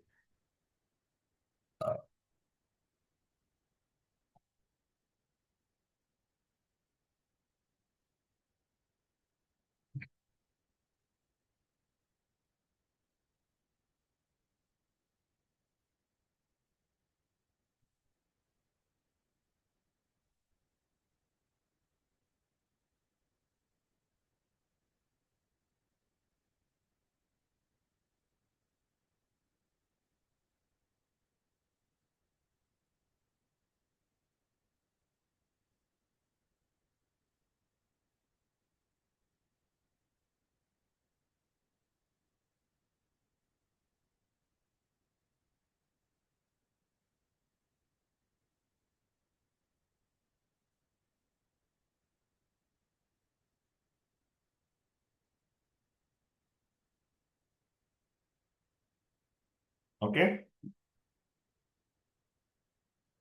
ఓకే,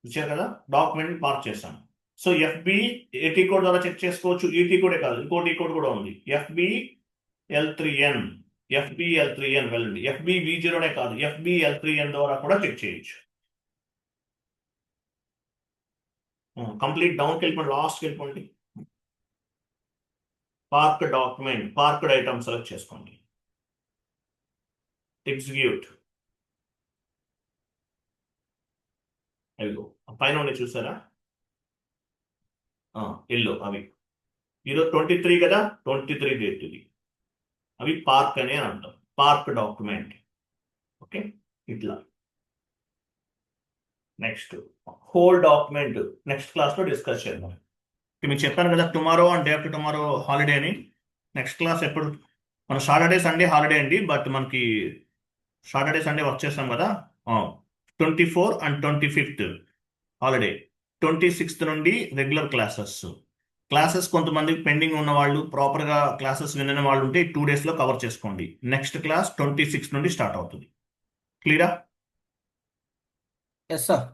చూసారు కదా, డాక్యుమెంట్ పార్క్ చేశాను. సో FB AT కోడ్ ద్వారా చెక్ చేసుకోవచ్చు. ET కోడే కాదు, ఇంకోటి కోడ్ కూడా ఉంది, FBL3N. వెళ్ళండి, FBV0నే కాదు, FBL3N ద్వారా కూడా చెక్ చేయొచ్చు. కంప్లీట్ డౌన్కి వెళ్ళిపోండి, లాస్ట్కి వెళ్ళిపోండి. Park document, parked item select చేసుకోండి, ఎగ్జిక్యూట్. అయ్యో, పైన ఉండి చూసారా, ఎల్లో, అవి ఈరోజు 23 కదా, 23 డేట్ ఇది. అవి పార్క్ అని అంటాం, పార్క్ డాక్యుమెంట్. ఓకే, ఇట్లా. నెక్స్ట్ హోల్ డాక్యుమెంట్ నెక్స్ట్ క్లాస్లో డిస్కస్ చేద్దాం. మీకు చెప్పాను కదా, tomorrow and day after tomorrow holiday అని. నెక్స్ట్ క్లాస్ ఎప్పుడు, మన సాటర్డే సండే హాలిడే అండి, బట్ మనకి సాటర్డే సండే వర్క్ చేస్తాం కదా. 24 and 25 హాలిడే. 26 నుండి రెగ్యులర్ క్లాసెస్ కొంతమందికి పెండింగ్ ఉన్న వాళ్ళు, ప్రాపర్గా క్లాసెస్ వినని వాళ్ళు ఉంటే 2 డేస్లో కవర్ చేసుకోండి. నెక్స్ట్ క్లాస్ 26 నుండి స్టార్ట్ అవుతుంది. క్లియరా? Yes sir.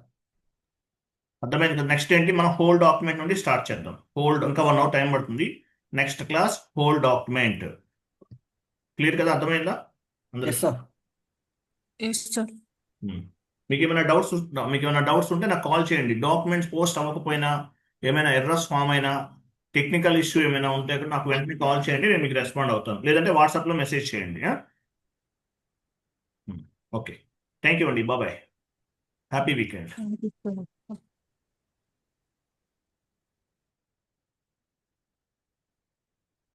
అర్థమైంది కదా. నెక్స్ట్ ఏంటి, మనం హోల్ డాక్యుమెంట్ నుండి స్టార్ట్ చేద్దాం. ఇంకా 1 hour టైం పడుతుంది. Next class hold document. Clear కదా, అర్థమైందా అందరికీ? Yes sir. Yes sir. మీకు ఏమైనా డౌట్స్ ఉంటే నాకు కాల్ చేయండి. డాక్యుమెంట్స్ పోస్ట్ అవ్వకపోయినా, ఏమైనా ఎర్రర్స్ ఫామ్ అయినా, టెక్నికల్ ఇష్యూ ఏమైనా ఉంటే కనుక నాకు వెంటనే కాల్ చేయండి, నేను మీకు రెస్పాండ్ అవుతాను. లేదంటే వాట్సాప్లో మెసేజ్ చేయండి. ఓకే, థ్యాంక్ యూ అండి, బాబాయ్, happy weekend. Thank you sir.